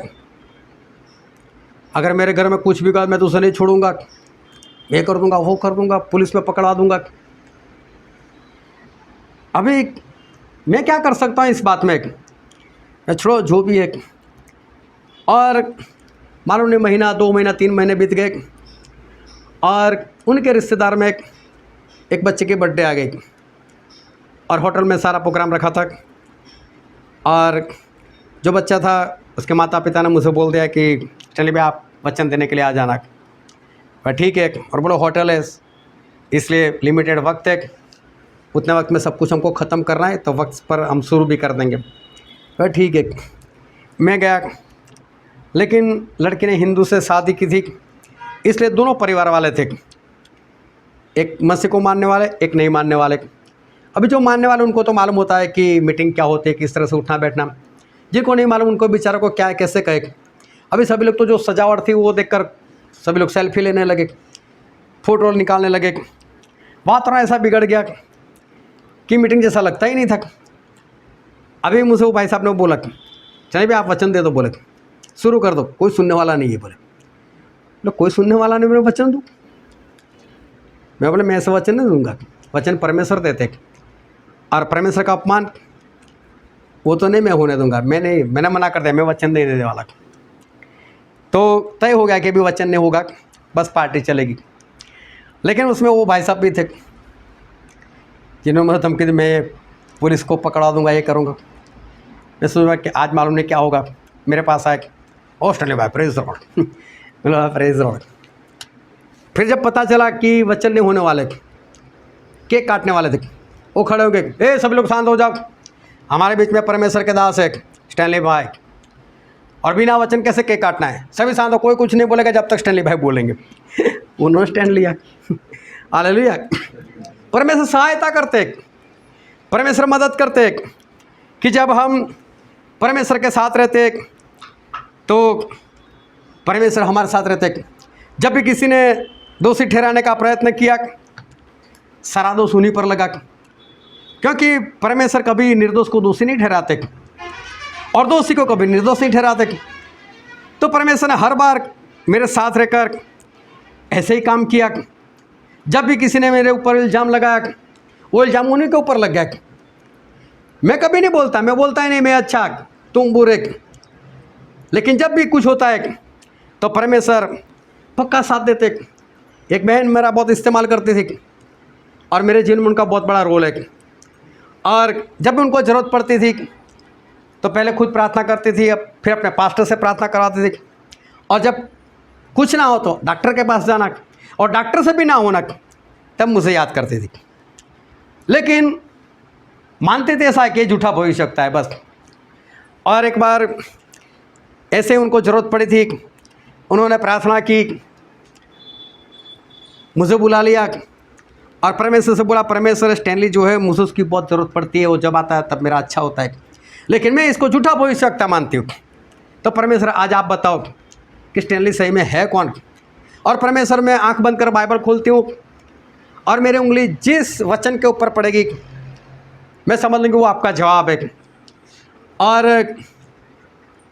अगर मेरे घर में कुछ भी हुआ मैं तो उसे नहीं छोड़ूंगा, ये कर दूंगा वो कर दूंगा, पुलिस में पकड़ा दूंगा। अभी मैं क्या कर सकता हूँ इस बात में, मैं छोड़ो जो भी है। और मालूम नहीं महीना 2 महीना 3 महीने बीत गए और उनके रिश्तेदार में एक बच्चे की बर्थडे आ गई और होटल में सारा प्रोग्राम रखा था। और जो बच्चा था उसके माता पिता ने मुझे बोल दिया कि चलिए भाई आप वचन देने के लिए आ जाना। वह ठीक है, और बोलो होटल है इसलिए लिमिटेड वक्त है, उतने वक्त में सब कुछ हमको ख़त्म करना है, तो वक्त पर हम शुरू भी कर देंगे। वह ठीक है, मैं गया। लेकिन लड़की ने हिंदू से शादी की थी, इसलिए दोनों परिवार वाले थे, एक मसीह को मानने वाले एक नहीं मानने वाले। अभी जो मानने वाले उनको तो मालूम होता है कि मीटिंग क्या होती है, किस तरह से उठना बैठना। जिनको नहीं मालूम उनको बेचारों को क्या कैसे कहे। अभी सभी लोग तो जो सजावट थी वो देखकर सभी लोग सेल्फी लेने लगे, फ़ोटो निकालने लगे। वातावरण ऐसा बिगड़ गया कि मीटिंग जैसा लगता ही नहीं था। अभी मुझे वो भाई साहब ने बोला चलिए भाई आप वचन दे दो, बोले शुरू कर दो, कोई सुनने वाला नहीं है। बोले कोई सुनने वाला नहीं, मैं वचन दूँ? मैं बोले मैं ऐसा वचन नहीं दूंगा, वचन परमेश्वर देते और परमेश्वर का अपमान वो तो नहीं मैं होने दूंगा। मैंने मना कर दिया, मैं वचन नहीं देने वाला। तो तय हो गया कि अभी वचन नहीं होगा, बस पार्टी चलेगी। लेकिन उसमें वो भाई साहब भी थे जिन्होंने मतलब धमकी दी मैं पुलिस को पकड़ा दूंगा, ये करूँगा। मैं सोचा कि आज मालूम नहीं क्या होगा। मेरे पास आए ऑस्ट्रेलिया भाई प्रेज लॉर्ड, बोला प्रेज लॉर्ड। फिर जब पता चला कि वचन नहीं होने वाले, केक काटने वाले थे, वो खड़े हो गए, ए सभी लोग शांत हो जाओ, हमारे बीच में परमेश्वर के दास है स्टैनली भाई, और बिना वचन कैसे केक काटना है, सभी शांत हो, कोई कुछ नहीं बोलेगा जब तक स्टैनली भाई बोलेंगे। उन्होंने स्टैंड लिया। हालेलुया। परमेश्वर सहायता करते, परमेश्वर मदद करते कि जब हम परमेश्वर के साथ रहते तो परमेश्वर हमारे साथ रहते। जब भी किसी ने दोषी ठहराने का प्रयत्न किया, सारा दोष उन्हीं पर लगा, क्योंकि परमेश्वर कभी निर्दोष को दोषी नहीं ठहराते और दोषी को कभी निर्दोष नहीं ठहराते। तो परमेश्वर ने हर बार मेरे साथ रहकर ऐसे ही काम किया। जब भी किसी ने मेरे ऊपर इल्ज़ाम लगाया, वो इल्ज़ाम उन्हीं के ऊपर लग गया। मैं कभी नहीं बोलता, मैं बोलता ही नहीं मैं अच्छा तुम बुरे। लेकिन जब भी कुछ होता है तो परमेश्वर पक्का साथ देते। एक बहन मेरा बहुत इस्तेमाल करती थी और मेरे जीवन में उनका बहुत बड़ा रोल है। और जब भी उनको ज़रूरत पड़ती थी तो पहले खुद प्रार्थना करती थी, अब फिर अपने पास्टर से प्रार्थना कराती थी। और जब कुछ ना हो तो डॉक्टर के पास जाना, और डॉक्टर से भी ना होना तब मुझे याद करती थी। लेकिन मानते थे ऐसा कि झूठा भविष्यवक्ता है बस। और एक बार ऐसे उनको ज़रूरत पड़ी थी, उन्होंने प्रार्थना की, मुझे बुला लिया और परमेश्वर से बोला परमेश्वर स्टैनली जो है मुझे उसकी बहुत ज़रूरत पड़ती है, वो जब आता है तब मेरा अच्छा होता है, लेकिन मैं इसको झूठा भविष्यवक्ता मानती हूँ। तो परमेश्वर आज आप बताओ कि स्टैनली सही में है कौन। और परमेश्वर मैं आंख बंद कर बाइबल खोलती हूँ और मेरी उंगली जिस वचन के ऊपर पड़ेगी मैं समझ लूँगी वो आपका जवाब है। और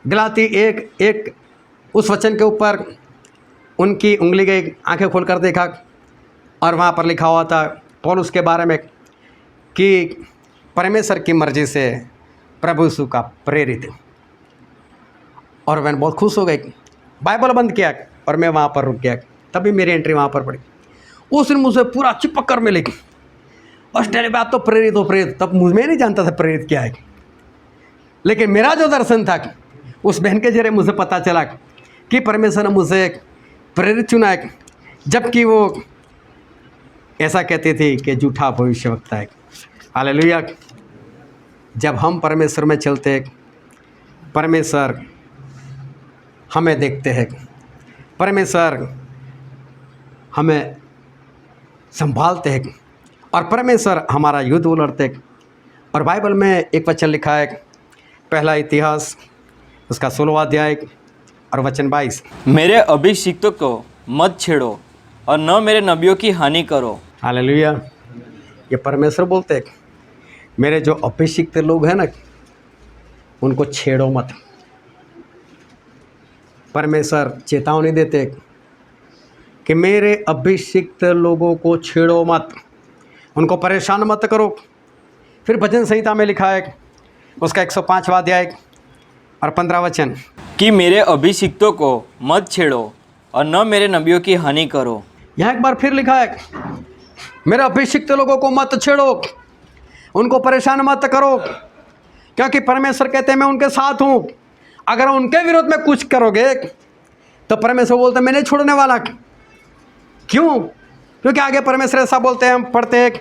गलाती 1:1 उस वचन के ऊपर उनकी उंगली गई, आंखें खोलकर देखा और वहाँ पर लिखा हुआ था पौलुस के बारे में कि परमेश्वर की मर्जी से प्रभु यीशु का प्रेरित। और मैंने बहुत खुश हो गई, बाइबल बंद किया और मैं वहाँ पर रुक गया। तभी मेरी एंट्री वहाँ पर पड़ी। उस दिन मुझे पूरा चिपक कर मिली और स्टेज पे आप तो प्रेरित हो प्रेरित। तब मैं नहीं जानता था प्रेरित क्या है, लेकिन मेरा जो दर्शन था उस बहन के जरिए मुझे पता चला कि परमेश्वर ने मुझे प्रेरित चुना है, जबकि वो ऐसा कहती थी कि झूठा भविष्यवक्ता है। हालेलुया। जब हम परमेश्वर में चलते हैं, परमेश्वर हमें देखते हैं, परमेश्वर हमें संभालते हैं और परमेश्वर हमारा युद्ध लड़ते हैं। और बाइबल में एक वचन लिखा है, पहला इतिहास उसका 16वां अध्याय और वचन 22, मेरे अभिषिक्तों को मत छेड़ो और न मेरे नबियों की हानि करो। हालेलुया। ये परमेश्वर बोलते हैं मेरे जो अभिषिक्त लोग हैं ना उनको छेड़ो मत। परमेश्वर चेतावनी देते कि मेरे अभिषिक्त लोगों को छेड़ो मत, उनको परेशान मत करो। फिर भजन संहिता में लिखा है उसका 105वां अध्याय और 15 वचन कि मेरे अभिषिक्तों को मत छेड़ो और न मेरे नबियों की हानि करो। यहाँ एक बार फिर लिखा है मेरे अभिषिक्त लोगों को मत छेड़ो, उनको परेशान मत करो, क्योंकि परमेश्वर कहते हैं मैं उनके साथ हूँ। अगर उनके विरोध में कुछ करोगे तो परमेश्वर बोलते मैं नहीं छोड़ने वाला। क्यों? क्योंकि आगे परमेश्वर ऐसा बोलते हैं, हम पढ़ते हैं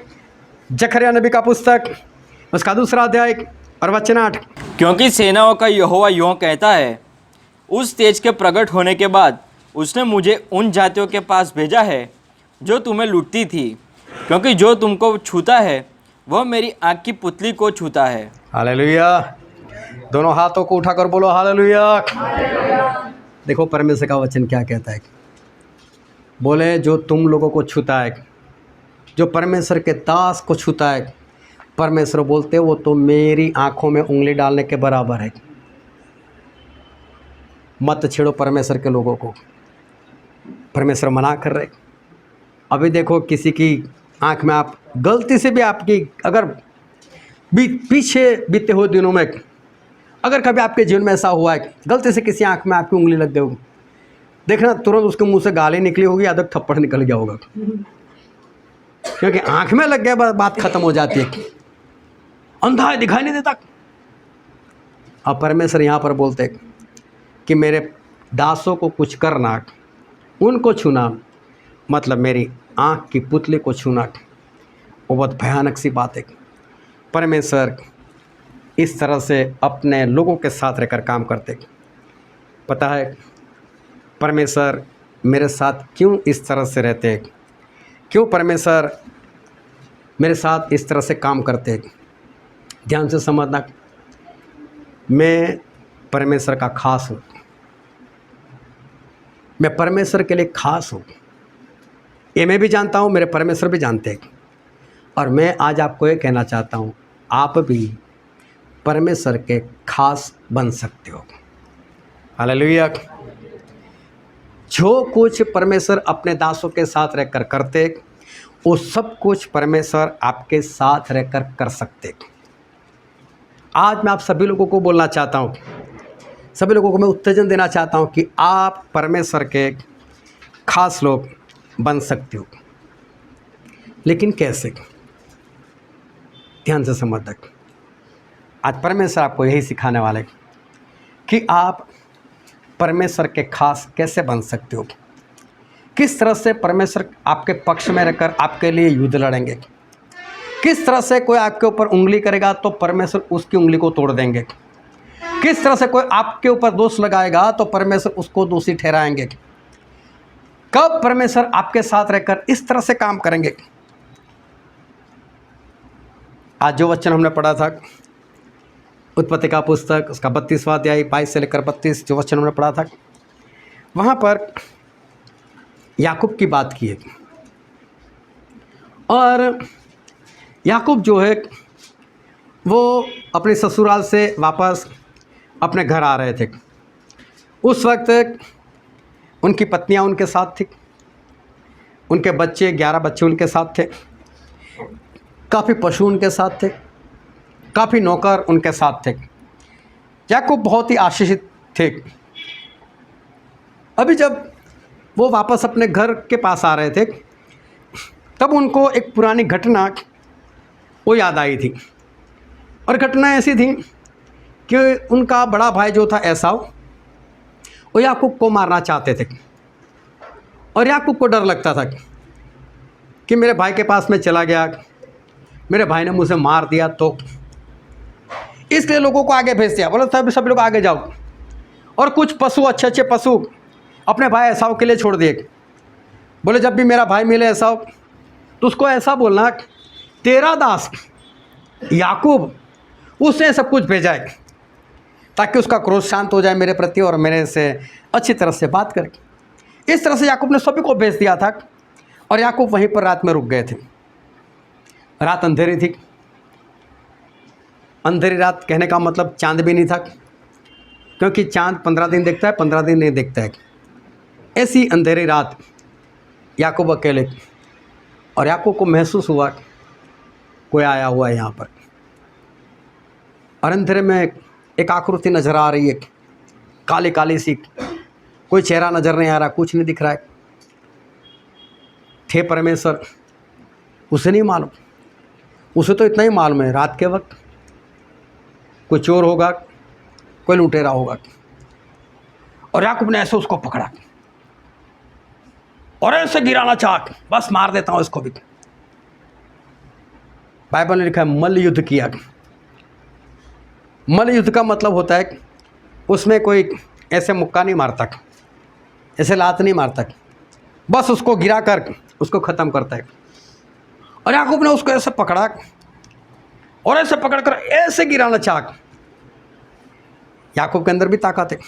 जकरिया नबी का पुस्तक उसका 2 अध्याय और वचन 8। क्योंकि सेनाओं का यहोवा यों कहता है, उस तेज के प्रकट होने के बाद उसने मुझे उन जातियों के पास भेजा है जो तुम्हें लूटती थी, क्योंकि जो तुमको छूता है वह मेरी आँख की पुतली को छूता है। हालेलुया। दोनों हाथों को उठाकर बोलो हालेलुया। देखो परमेश्वर का वचन क्या कहता है, बोले जो तुम लोगों को छूता है, जो परमेश्वर के दास को छूता है, परमेश्वर बोलते वो तो मेरी आंखों में उंगली डालने के बराबर है। मत छेड़ो परमेश्वर के लोगों को, परमेश्वर मना कर रहे। अभी देखो किसी की आंख में आप गलती से भी आपकी अगर पीछे बीते हुए दिनों में अगर कभी आपके जीवन में ऐसा हुआ है गलती से किसी आंख में आपकी उंगली लग गई होगी, देखना तुरंत उसके मुंह से गाली निकली होगी या तो थप्पड़ निकल गया होगा, क्योंकि आंख में लग गया बात खत्म हो जाती है। अंधा है, दिखाई नहीं देता। अब परमेश्वर यहाँ पर बोलते कि मेरे दासों को कुछ करना, उनको छूना, मतलब मेरी आँख की पुतली को छूना, वो बहुत भयानक सी बात है। परमेश्वर इस तरह से अपने लोगों के साथ रहकर काम करते। पता है परमेश्वर मेरे साथ क्यों इस तरह से रहते, क्यों परमेश्वर मेरे साथ इस तरह से काम करते? ध्यान से समझना, मैं परमेश्वर का खास हूँ, मैं परमेश्वर के लिए खास हूँ। ये मैं भी जानता हूँ, मेरे परमेश्वर भी जानते हैं। और मैं आज आपको ये कहना चाहता हूँ, आप भी परमेश्वर के खास बन सकते हो। हालेलुया। जो कुछ परमेश्वर अपने दासों के साथ रहकर करते वो सब कुछ परमेश्वर आपके साथ रहकर कर सकते। आज मैं आप सभी लोगों को बोलना चाहता हूँ, सभी लोगों को मैं उत्तेजन देना चाहता हूँ कि आप परमेश्वर के खास लोग बन सकते हो। लेकिन कैसे? ध्यान से समझ तक आज परमेश्वर आपको यही सिखाने वाले कि आप परमेश्वर के खास कैसे बन सकते हो, किस तरह से परमेश्वर आपके पक्ष में रहकर आपके लिए युद्ध लड़ेंगे, किस तरह से कोई आपके ऊपर उंगली करेगा तो परमेश्वर उसकी उंगली को तोड़ देंगे, किस तरह से कोई आपके ऊपर दोष लगाएगा तो परमेश्वर उसको दोषी ठहराएंगे। कब परमेश्वर आपके साथ रहकर इस तरह से काम करेंगे। आज जो वचन हमने पढ़ा था उत्पत्ति का पुस्तक उसका 32वां अध्याय 22 से लेकर 32 जो वचन हमने पढ़ा था, वहाँ पर याकूब की बात की है। और याकूब जो है वो अपने ससुराल से वापस अपने घर आ रहे थे। उस वक्त उनकी पत्नियां उनके साथ थी, उनके बच्चे 11 बच्चे उनके साथ थे, काफ़ी पशु उनके साथ थे, काफ़ी नौकर उनके साथ थे। याकूब बहुत ही आशीषित थे। अभी जब वो वापस अपने घर के पास आ रहे थे तब उनको एक पुरानी घटना वो याद आई थी। और घटना ऐसी थी कि उनका बड़ा भाई जो था एसाव, वो याकूब को मारना चाहते थे। और याकूब को डर लगता था कि मेरे भाई के पास में चला गया, मेरे भाई ने मुझे मार दिया, तो इसलिए लोगों को आगे भेज दिया। बोला सब लोग आगे जाओ। और कुछ पशु, अच्छे अच्छे पशु अपने भाई एसाव के लिए छोड़ दिए। बोले जब भी मेरा भाई मिले एसाव तो उसको ऐसा बोलना तेरा दास याकूब उसने सब कुछ भेजा है, ताकि उसका क्रोध शांत हो जाए मेरे प्रति और मेरे से अच्छी तरह से बात करे। इस तरह से याकूब ने सभी को भेज दिया था और याकूब वहीं पर रात में रुक गए थे। रात अंधेरी थी। अंधेरी रात कहने का मतलब चांद भी नहीं था, क्योंकि चांद 15 दिन देखता है, 15 दिन नहीं देखता है। ऐसी अंधेरी रात याकूब अकेले, और याकूब को महसूस हुआ कोई आया हुआ है यहाँ पर। और अंधेरे में एक आकृति नज़र आ रही है, काली काली सी, कोई चेहरा नज़र नहीं आ रहा, कुछ नहीं दिख रहा है। थे परमेश्वर, उसे नहीं मालूम। उसे तो इतना ही मालूम है रात के वक्त कोई चोर होगा, कोई लुटेरा होगा। और याकूब ने ऐसे उसको पकड़ा और ऐसे गिराना चाह, बस मार देता हूँ इसको भी। बाइबल ने लिखा है मल्ल युद्ध किया। मल्ल युद्ध का मतलब होता है उसमें कोई ऐसे मुक्का नहीं मारता, ऐसे लात नहीं मारता, बस उसको गिरा कर उसको ख़त्म करता है। और याकूब ने उसको ऐसे पकड़ा और ऐसे पकड़कर ऐसे गिराना चाह। याकूब के अंदर भी ताकत है,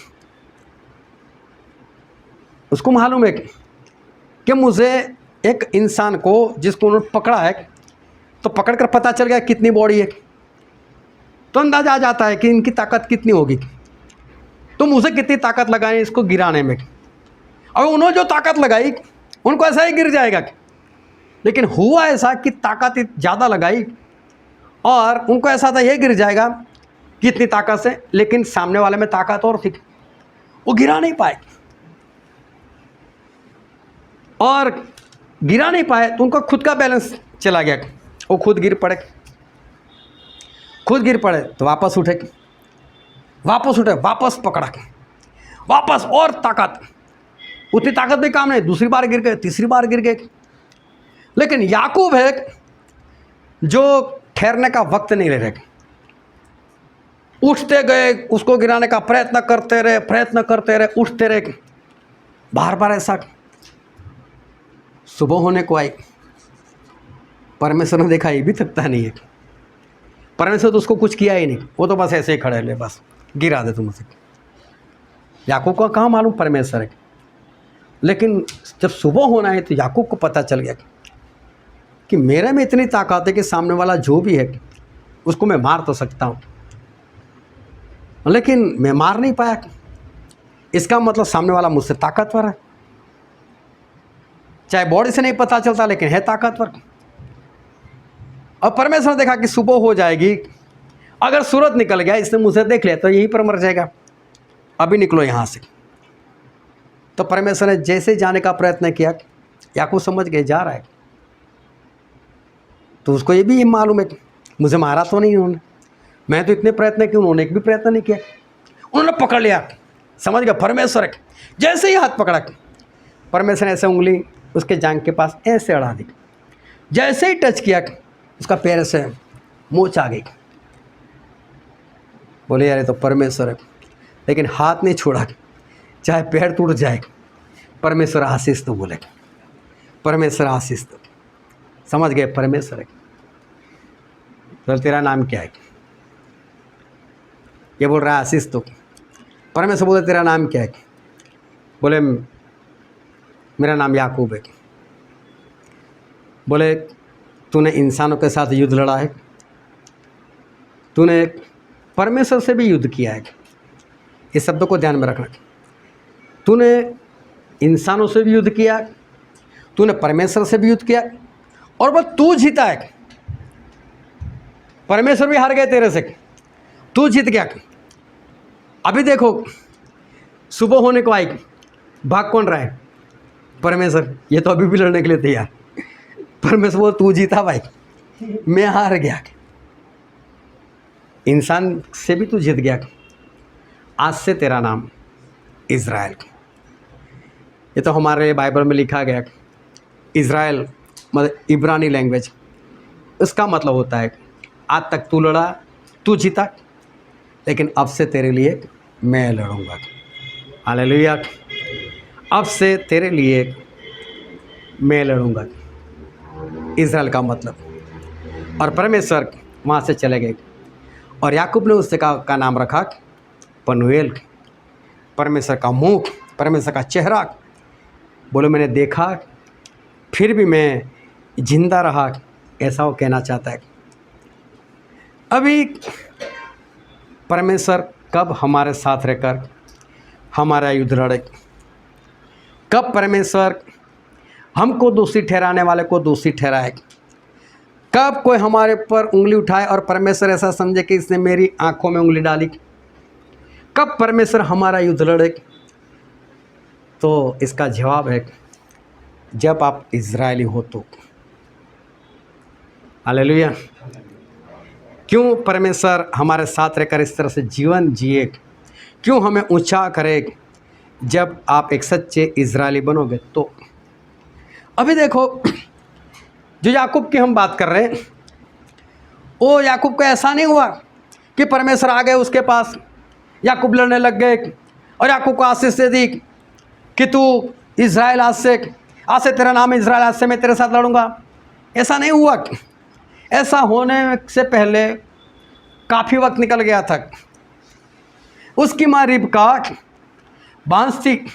उसको मालूम है कि मुझे एक इंसान को जिसको उन्होंने पकड़ा है, तो पकड़कर पता चल गया कितनी बॉडी है, तो अंदाजा आ जाता है कि इनकी ताकत कितनी होगी, तो मुझे कितनी ताकत लगानी इसको गिराने में। और उन्होंने जो ताकत लगाई उनको ऐसा ही गिर जाएगा। लेकिन हुआ ऐसा कि ताकत ज़्यादा लगाई और उनको ऐसा था ये गिर जाएगा कि इतनी ताकत से, लेकिन सामने वाले में ताकत और थी, वो गिरा नहीं पाए। और गिरा नहीं पाए तो उनका खुद का बैलेंस चला गया, वो खुद गिर पड़े। खुद गिर पड़े तो वापस उठे, वापस पकड़ा के, वापस और ताकत, उतनी ताकत भी काम नहीं, दूसरी बार गिर गए, तीसरी बार गिर गए। लेकिन याकूब है जो ठहरने का वक्त नहीं ले रहे, उठते गए, उसको गिराने का प्रयत्न करते रहे, उठते रहे। बार बार ऐसा। सुबह होने को आई, परमेश्वर ने देखा ये भी थकता नहीं है। परमेश्वर तो उसको कुछ किया ही नहीं, वो तो बस ऐसे ही खड़े ले, बस गिरा दे तुम उसे। याकूब को कहाँ मालूम परमेश्वर है। लेकिन जब सुबह होना है तो याकूब को पता चल गया कि मेरे में इतनी ताकत है कि सामने वाला जो भी है उसको मैं मार तो सकता हूँ, लेकिन मैं मार नहीं पाया। इसका मतलब सामने वाला मुझसे ताकतवर है, चाहे बॉडी से नहीं पता चलता, लेकिन है ताकतवर। और परमेश्वर ने देखा कि सुबह हो जाएगी, अगर सूरज निकल गया, इसने मुझे देख लिया तो यहीं पर मर जाएगा, अभी निकलो यहाँ से। तो परमेश्वर ने जैसे जाने का प्रयत्न किया, याकूब समझ गए जा रहा है, तो उसको ये भी मालूम है कि मुझे मारा तो नहीं उन्होंने, मैं तो इतने प्रयत्न किए, उन्होंने एक भी प्रयत्न नहीं किया। उन्होंने पकड़ लिया, समझ गया परमेश्वर है। जैसे ही हाथ पकड़ा, परमेश्वर ने ऐसे उंगली उसके जांघ के पास ऐसे अड़ा दी, जैसे ही टच किया उसका पैर से मोच आ गई। बोले यार ये तो परमेश्वर है, लेकिन हाथ नहीं छोड़ा, चाहे पैर टूट जाए, परमेश्वर आशीष तो बोले, परमेश्वर आशीष तो। समझ गए परमेश्वर है। तो तेरा नाम क्या है? ये बोल रहा है आशीष तो। परमेश्वर बोले तेरा नाम क्या है? बोले मेरा नाम याकूब है। बोले तूने इंसानों के साथ युद्ध लड़ा है, तूने परमेश्वर से भी युद्ध किया है। इस शब्द को ध्यान में रखना। तूने इंसानों से भी युद्ध किया, तूने परमेश्वर से भी युद्ध किया, और बस तू जीता है। परमेश्वर भी हार गए तेरे से, तू जीत गया। अभी देखो सुबह होने को आई, भाग कौन रहा है? परमेश्वर। ये तो अभी भी लड़ने के लिए तैयार। परमेश्वर बोल तू जीता भाई, मैं हार गया। इंसान से भी तू जीत गया। आज से तेरा नाम इज़राइल। ये तो हमारे बाइबल में लिखा गया। इज़राइल मतलब इब्रानी लैंग्वेज, इसका मतलब होता है आज तक तू लड़ा, तू जीता, लेकिन अब से तेरे लिए मैं लड़ूंगा। हालेलुया। अब से तेरे लिए मैं लड़ूंगा। इज़राइल का मतलब। और परमेश्वर वहाँ से चले गए, और याकूब ने उससे का नाम रखा पनुएल। परमेश्वर का मुख, परमेश्वर का चेहरा। बोलो मैंने देखा, फिर भी मैं जिंदा रहा, ऐसा वो कहना चाहता है। अभी परमेश्वर कब हमारे साथ रहकर हमारा युद्ध लड़े, कब परमेश्वर हमको दोषी ठहराने वाले को दोषी ठहराए, कब कोई हमारे ऊपर उंगली उठाए और परमेश्वर ऐसा समझे कि इसने मेरी आंखों में उंगली डाली, कब परमेश्वर हमारा युद्ध लड़े। तो इसका जवाब है जब आप इज़राइली हो तो। हालेलुया। क्यों परमेश्वर हमारे साथ रहकर इस तरह से जीवन जिए, क्यों हमें ऊंचा करे, जब आप एक सच्चे इज़राइली बनोगे तो। अभी देखो, जो याकूब की हम बात कर रहे हैं, वो याकूब को ऐसा नहीं हुआ कि परमेश्वर आ गए उसके पास, याकूब लड़ने लग गए और याकूब को आशीष दे दी कि तू इज़राइल आज से तेरा नाम है इज़राइल, आज से मैं तेरे साथ लड़ूंगा। ऐसा नहीं हुआ। ऐसा होने से पहले काफ़ी वक्त निकल गया था। उसकी माँ रिबका बांस थी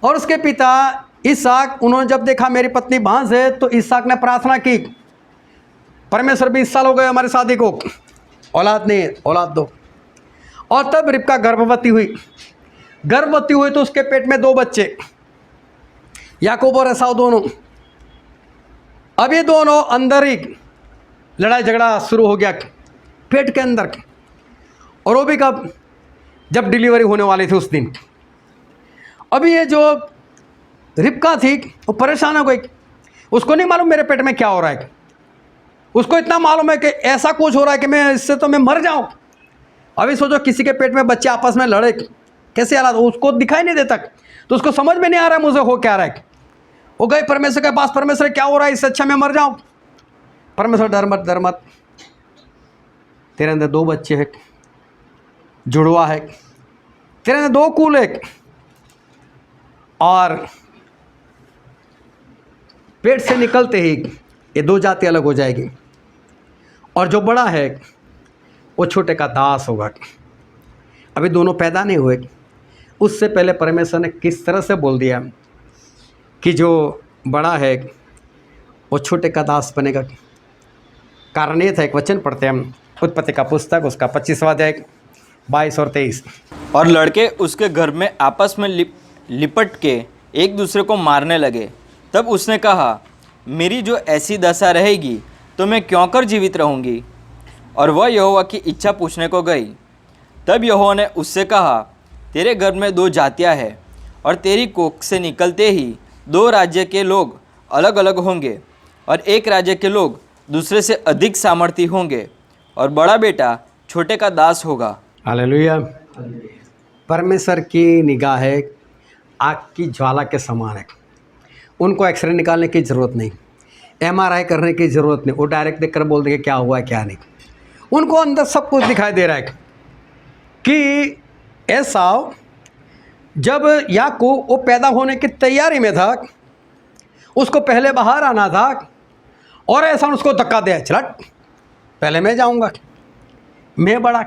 और उसके पिता इसहाक, उन्होंने जब देखा मेरी पत्नी बांस है तो इसहाक ने प्रार्थना की, परमेश्वर 20 साल हो गए हमारी शादी को, औलाद नहीं है, औलाद दो। और तब रिबका गर्भवती हुई तो उसके पेट में 2 बच्चे, याकूब और एसाव दोनों। अब ये दोनों अंदर ही लड़ाई झगड़ा शुरू हो गया पेट के अंदर। और वो भी कब, जब डिलीवरी होने वाली थी उस दिन। अभी ये जो रिबका थी वो परेशान हो गई, उसको नहीं मालूम मेरे पेट में क्या हो रहा है, उसको इतना मालूम है कि ऐसा कुछ हो रहा है कि मैं इससे तो मैं मर जाऊं। अभी सोचो किसी के पेट में बच्चे आपस में लड़े, कैसे हालात, उसको दिखाई नहीं देता, तो उसको समझ में नहीं आ रहा है मुझे हो क्या रहा है। वो गए परमेश्वर के पास, परमेश्वर क्या हो रहा है, इससे अच्छा मैं मर जाऊं। परमेश्वर डर मत, तेरे अंदर 2 बच्चे हैं, जुड़वा है, तेरे अंदर 2 कूल है, और पेट से निकलते ही ये 2 जाति अलग हो जाएगी, और जो बड़ा है वो छोटे का दास होगा। अभी दोनों पैदा नहीं हुए, उससे पहले परमेश्वर ने किस तरह से बोल दिया कि जो बड़ा है वो छोटे का दास बनेगा। कारण ये था, एक वचन पढ़ते हैं हम, उत्पत्ति का पुस्तक उसका 25वां अध्याय 22 और 23। और लड़के उसके घर में आपस में लिपट के एक दूसरे को मारने लगे। तब उसने कहा, मेरी जो ऐसी दशा रहेगी तो मैं क्यों कर जीवित रहूँगी। और वह यहोवा की इच्छा पूछने को गई। तब यहोवा ने उससे कहा, तेरे घर में 2 जातियाँ हैं और तेरी कोख से निकलते ही 2 राज्य के लोग अलग अलग होंगे, और एक राज्य के लोग दूसरे से अधिक सामर्थी होंगे, और बड़ा बेटा छोटे का दास होगा। हालेलुया। परमेश्वर की निगाह है आग की ज्वाला के समान है। उनको एक्सरे निकालने की ज़रूरत नहीं, MRI करने की ज़रूरत नहीं, वो डायरेक्ट देखकर बोल देंगे क्या हुआ क्या नहीं। उनको अंदर सब कुछ दिखाई दे रहा है कि एसाव जब याकूब वो पैदा होने की तैयारी में था, उसको पहले बाहर आना था, और ऐसा उसको धक्का दिया, चल पहले मैं जाऊंगा, मैं बड़ा।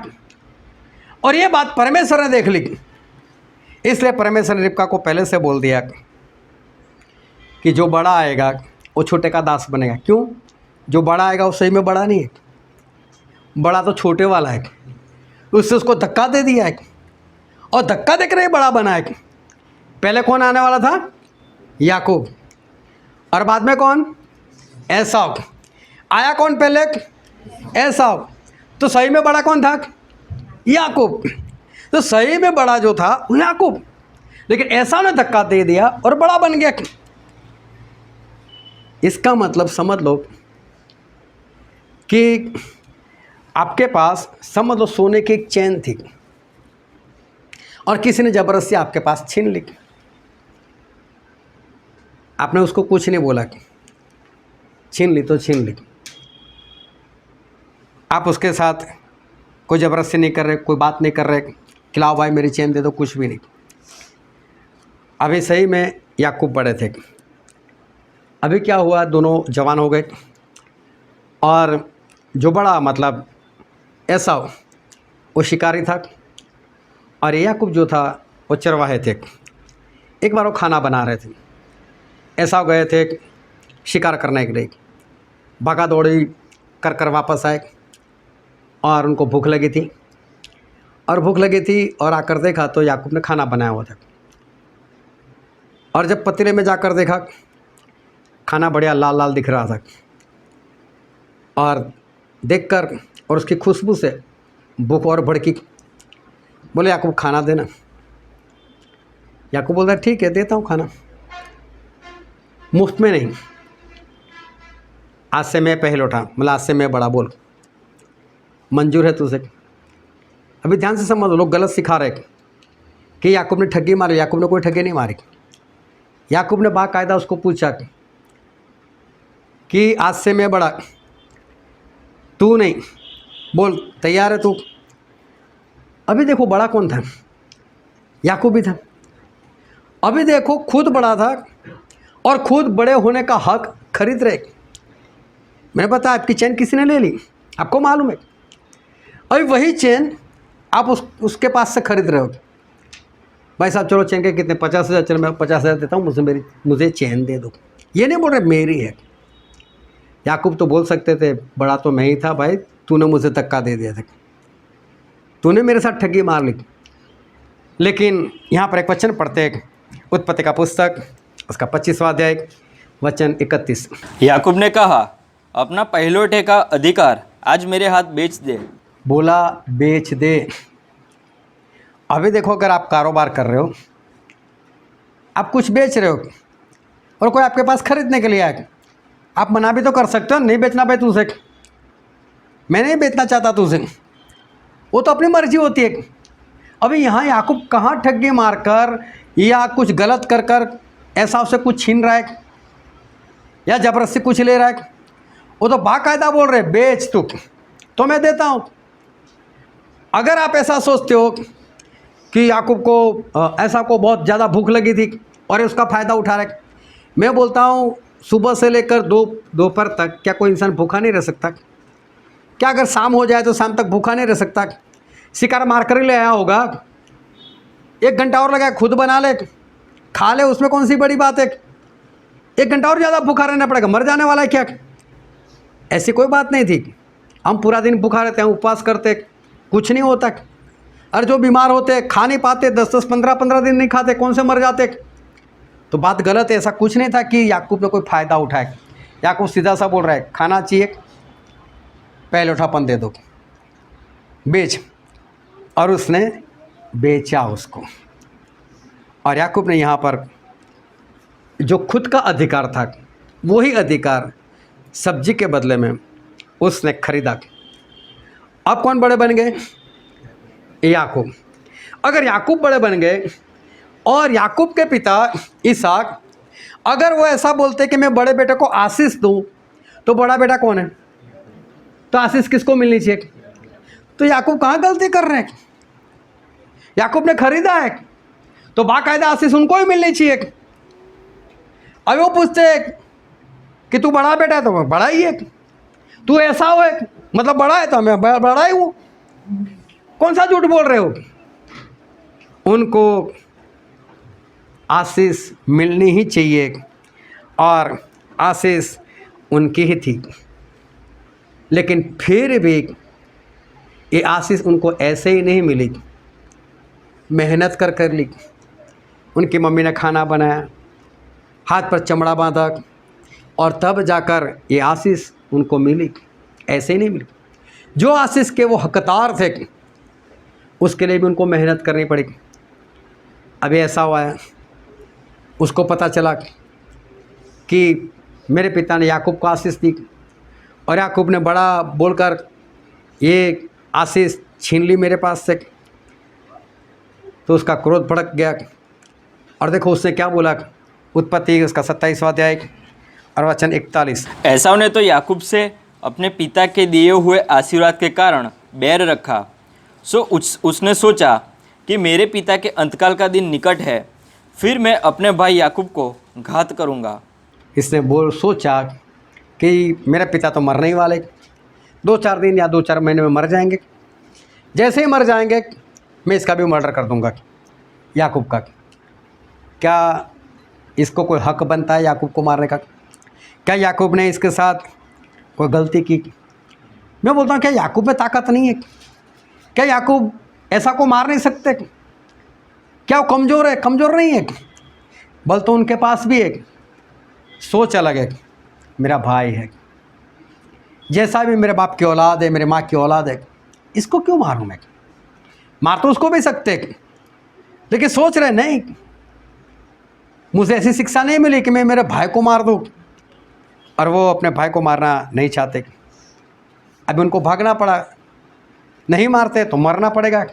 और ये बात परमेश्वर ने देख ली, इसलिए परमेश्वर ने रिबका को पहले से बोल दिया कि जो बड़ा आएगा वो छोटे का दास बनेगा। क्यों? जो बड़ा आएगा वो सही में बड़ा नहीं है, बड़ा तो छोटे वाला है, उससे उसको धक्का दे दिया है, और धक्का देकर ये बड़ा बना है। पहले कौन आने वाला था? याकूब, और बाद में कौन? एसाव। आया कौन पहले? एसाव। तो सही में बड़ा कौन था? याकूब। तो सही में बड़ा जो था वो याकूब, लेकिन एसाव ने धक्का दे दिया और बड़ा बन गया। इसका मतलब समझ लो कि आपके पास, समझ लो, सोने की एक चैन थी और किसी ने ज़बरदस्ती आपके पास छीन ली। आपने उसको कुछ नहीं बोला कि छीन ली तो छीन ली। आप उसके साथ कोई ज़बरदस्ती नहीं कर रहे, कोई बात नहीं कर रहे, खिलाओ भाई मेरी चैन दे दो, कुछ भी नहीं। अभी सही में याकूब बड़े थे। अभी क्या हुआ, दोनों जवान हो गए, और जो बड़ा मतलब एसाव वो शिकारी था, और याकूब जो था वो चरवाहे थे। एक बार वो खाना बना रहे थे, एसाव गए थे शिकार करने के लिए, भागा दौड़ी कर कर वापस आए और उनको भूख लगी थी, और आकर देखा तो याकूब ने खाना बनाया हुआ था। और जब पतीले में जाकर देखा, खाना बढ़िया लाल लाल दिख रहा था, और देखकर और उसकी खुशबू से भूख और भड़की। बोले याकूब खाना देना। याकूब बोल रहा ठीक है देता हूँ खाना, मुफ्त में नहीं, आज से मैं पहल उठा, मतलब आज से मैं बड़ा, बोल मंजूर है तुझे। अभी ध्यान से समझ लो, लोग गलत सिखा रहे कि याकूब ने ठगी मारी। याकूब ने कोई ठगी नहीं मारी। याकूब ने बाकायदा उसको पूछा कि आज से मैं बड़ा, तू नहीं, बोल तैयार है तू। अभी देखो बड़ा कौन था, याकूब ही था। अभी देखो खुद बड़ा था और खुद बड़े होने का हक खरीद रहे। मैंने बताया आपकी चैन किसी ने ले ली, आपको मालूम है। अभी वही चैन आप उसके पास से खरीद रहे हो। भाई साहब चलो चैन के कितने, 50,000, चलो मैं 50,000 देता हूँ, मुझे चैन दे दो। ये नहीं बोल रहे मेरी है। याकूब तो बोल सकते थे बड़ा तो मैं ही था भाई, तूने मुझे धक्का दे दिया था, तूने मेरे साथ ठगी मार ली। लेकिन यहाँ पर एक वचन पढ़ते हैं, उत्पत्ति का पुस्तक उसका 25वां अध्याय वचन 31। याकूब ने कहा, अपना पहलौठे का अधिकार आज मेरे हाथ बेच दे। बोला बेच दे। अभी देखो अगर आप कारोबार कर रहे हो, आप कुछ बेच रहे हो और कोई आपके पास खरीदने के लिए आए, आप मना भी तो कर सकते हो, नहीं बेचना भाई तुझे, मैं नहीं बेचना चाहता तुझे, वो तो अपनी मर्जी होती है। अभी यहाँ याकूब कहाँ ठगी मारकर या कुछ गलत कर कर ऐसा उससे कुछ छीन रहा है या ज़बरदस्ती कुछ ले रहा है। वो तो बाकायदा बोल रहे बेच तू तो मैं देता हूँ। अगर आप ऐसा सोचते हो कि याकूब को ऐसा को बहुत ज़्यादा भूख लगी थी और उसका फ़ायदा उठा रहे, मैं बोलता हूँ सुबह से लेकर दोपहर तक क्या कोई इंसान भूखा नहीं रह सकता? क्या अगर शाम हो जाए तो शाम तक भूखा नहीं रह सकता? शिकार मार कर ही ले आया होगा, 1 घंटा और लगा खुद बना ले खा ले, उसमें कौन सी बड़ी बात है? 1 घंटा और ज़्यादा भूखा रहना पड़ेगा, मर जाने वाला है क्या? ऐसी कोई बात नहीं थी। हम पूरा दिन भूखा रहते हैं, उपवास करते, कुछ नहीं होता। और जो बीमार होते खा नहीं पाते, 10-10, 15-15 दिन नहीं खाते, कौन से मर जाते? तो बात गलत है। ऐसा कुछ नहीं था कि याकूब ने कोई फ़ायदा उठाए। याकूब सीधा सा बोल रहा है खाना चाहिए, पहले उठापन दे दो, बेच। और उसने बेचा उसको। और याकूब ने यहाँ पर जो खुद का अधिकार था, वही अधिकार सब्जी के बदले में उसने खरीदा। अब कौन बड़े बन गए? याकूब। अगर याकूब बड़े बन गए और याकूब के पिता इसहाक अगर वो ऐसा बोलते कि मैं बड़े बेटे को आशीष दूं, तो बड़ा बेटा कौन है? तो आशीष किसको मिलनी चाहिए? तो याकूब कहाँ गलती कर रहे हैं? याकूब ने खरीदा है तो बाकायदा आशीष उनको ही मिलनी चाहिए। अब वो पूछते कि तू बड़ा बेटा है तो मैं बड़ा ही है, तू ऐसा हो मतलब बड़ा है तो मैं बड़ा ही हूँ। कौन सा झूठ बोल रहे हो? उनको आशीष मिलनी ही चाहिए और आशीष उनकी ही थी। लेकिन फिर भी ये आशीष उनको ऐसे ही नहीं मिली, मेहनत कर ली। उनकी मम्मी ने खाना बनाया, हाथ पर चमड़ा बांधा और तब जाकर ये आशीष उनको मिली, ऐसे ही नहीं मिली। जो आशीष के वो हकदार थे उसके लिए भी उनको मेहनत करनी पड़ी। अभी ऐसा हुआ है, उसको पता चला कि मेरे पिता ने याकूब को आशीष दी और याकूब ने बड़ा बोलकर ये आशीष छीन ली मेरे पास से, तो उसका क्रोध भड़क गया। और देखो उसने क्या बोला, उत्पत्ति उसका 27वां अध्याय और वचन 41। एसाव ने तो याकूब से अपने पिता के दिए हुए आशीर्वाद के कारण बैर रखा। सो उसने सोचा कि मेरे पिता के अंतकाल का दिन निकट है, फिर मैं अपने भाई याकूब को घात करूँगा। इसने सोचा कि मेरे पिता तो मरने ही वाले, 2-4 दिन या 2-4 महीने में मर जाएंगे। जैसे ही मर जाएंगे मैं इसका भी मर्डर कर दूंगा, याकूब का। क्या इसको कोई हक बनता है याकूब को मारने का? क्या याकूब ने इसके साथ कोई गलती की। मैं बोलता हूँ क्या याकूब में ताकत नहीं है? क्या याकूब ऐसा को मार नहीं सकते? क्या वो कमज़ोर है? कमज़ोर नहीं है। बल तो उनके पास भी एक सोच अलग है। मेरा भाई है, जैसा भी मेरे बाप की औलाद है, मेरे माँ की औलाद है, इसको क्यों मारूं मैं? मार तो उसको भी सकते, लेकिन सोच रहे नहीं, मुझे ऐसी शिक्षा नहीं मिली कि मैं मेरे भाई को मार दूं, और वो अपने भाई को मारना नहीं चाहते। अभी उनको भागना पड़ा, नहीं मारते तो मरना पड़ेगा,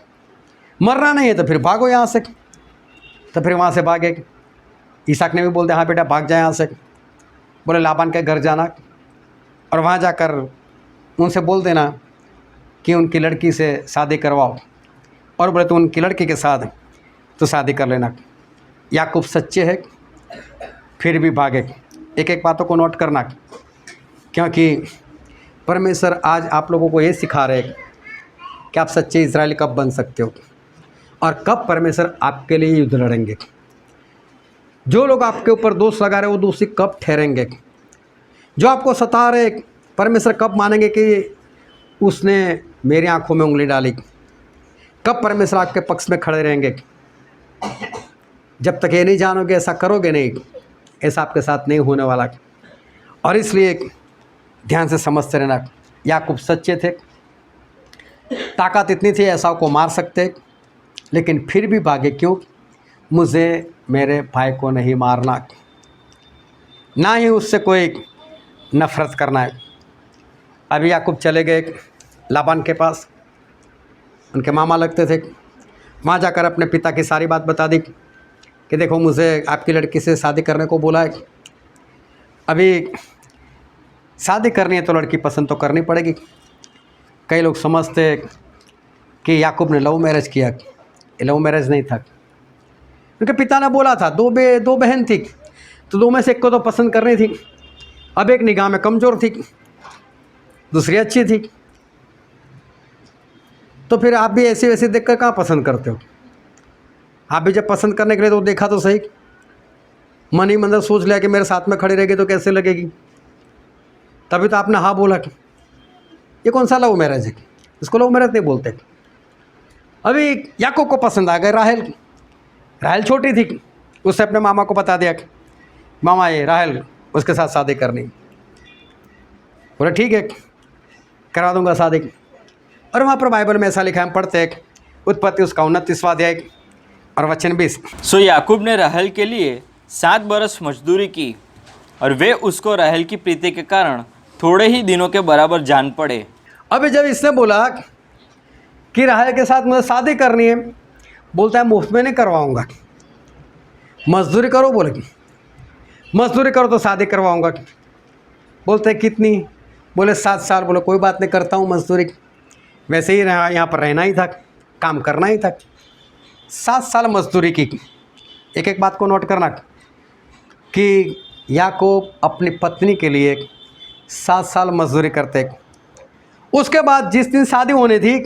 मरना नहीं है तो फिर भागो यहाँ से। तो फिर वहाँ से भागे। इसहाक ने भी बोल दिया हाँ बेटा भाग जाए यहाँ से। बोले लाबान के घर जाना और वहाँ जाकर उनसे बोल देना कि उनकी लड़की से शादी करवाओ, और बोले तो उनकी लड़की के साथ तो शादी कर लेना। याकूब सच्चे है, फिर भी भागे। एक एक बातों को नोट करना, क्योंकि परमेश्वर आज आप लोगों को ये सिखा रहे हैं कि आप सच्चे इजरायली कब बन सकते हो और कब परमेश्वर आपके लिए युद्ध लड़ेंगे। जो लोग आपके ऊपर दोष लगा रहे वो दोषी कब ठहरेंगे। जो आपको सता रहे परमेश्वर कब मानेंगे कि उसने मेरी आंखों में उंगली डाली। कब परमेश्वर आपके पक्ष में खड़े रहेंगे। जब तक ये नहीं जानोगे, ऐसा करोगे नहीं, ऐसा आपके साथ नहीं होने वाला। और इसलिए ध्यान से समझते रहना। याकूब सच्चे थे, ताकत इतनी थी ऐसा को मार सकते, लेकिन फिर भी भागे। क्यों? मुझे मेरे भाई को नहीं मारना, ना ही उससे कोई नफ़रत करना है। अभी याकूब चले गए लाबान के पास, उनके मामा लगते थे। वहाँ जाकर अपने पिता की सारी बात बता दी कि देखो मुझे आपकी लड़की से शादी करने को बोला है। अभी शादी करनी है तो लड़की पसंद तो करनी पड़ेगी। कई लोग समझते कि याकूब ने लव मैरिज किया, ये लव मैरिज नहीं था। उनके पिता ने बोला था दो बहन थी, तो दो में से एक को तो पसंद करनी थी। अब एक निगाह में कमज़ोर थी, दूसरी अच्छी थी, तो फिर आप भी ऐसी वैसी देखकर कहाँ पसंद करते हो? आप भी जब पसंद करने के लिए तो देखा तो सही, मन ही मंदिर सोच लिया कि मेरे साथ में खड़ी रहेगी तो कैसे लगेगी, तभी तो आपने हाँ बोला। कि ये कौन सा लव मैरिज है? इसको लव मैरिज नहीं बोलते। अभी याकूब को पसंद आ गए राहेल छोटी थी, उससे अपने मामा को बता दिया कि मामा ये राहेल, उसके साथ शादी करनी। बोले ठीक है करा दूंगा शादी। और वहाँ पर बाइबल में ऐसा लिखा है, हम पढ़ते हैं, उत्पत्ति उसका 29वां अध्याय और वचन 20। सो याकूब ने राहेल के लिए 7 बरस मजदूरी की, और वे उसको राहेल की प्रीति के कारण थोड़े ही दिनों के बराबर जान पड़े। अभी जब इसने बोला कि राहेल के साथ मुझे शादी करनी है, बोलता है मुफ्त में नहीं करवाऊंगा, मजदूरी करो। बोले कि मजदूरी करो तो शादी करवाऊंगा। बोलते हैं कितनी? बोले 7 साल। बोले कोई बात नहीं, करता हूँ मजदूरी, वैसे ही यहाँ पर रहना ही था, काम करना ही था। 7 साल मजदूरी की। एक एक बात को नोट करना कि याकूब अपनी पत्नी के लिए 7 साल मजदूरी करते। उसके बाद जिस दिन शादी होनी थी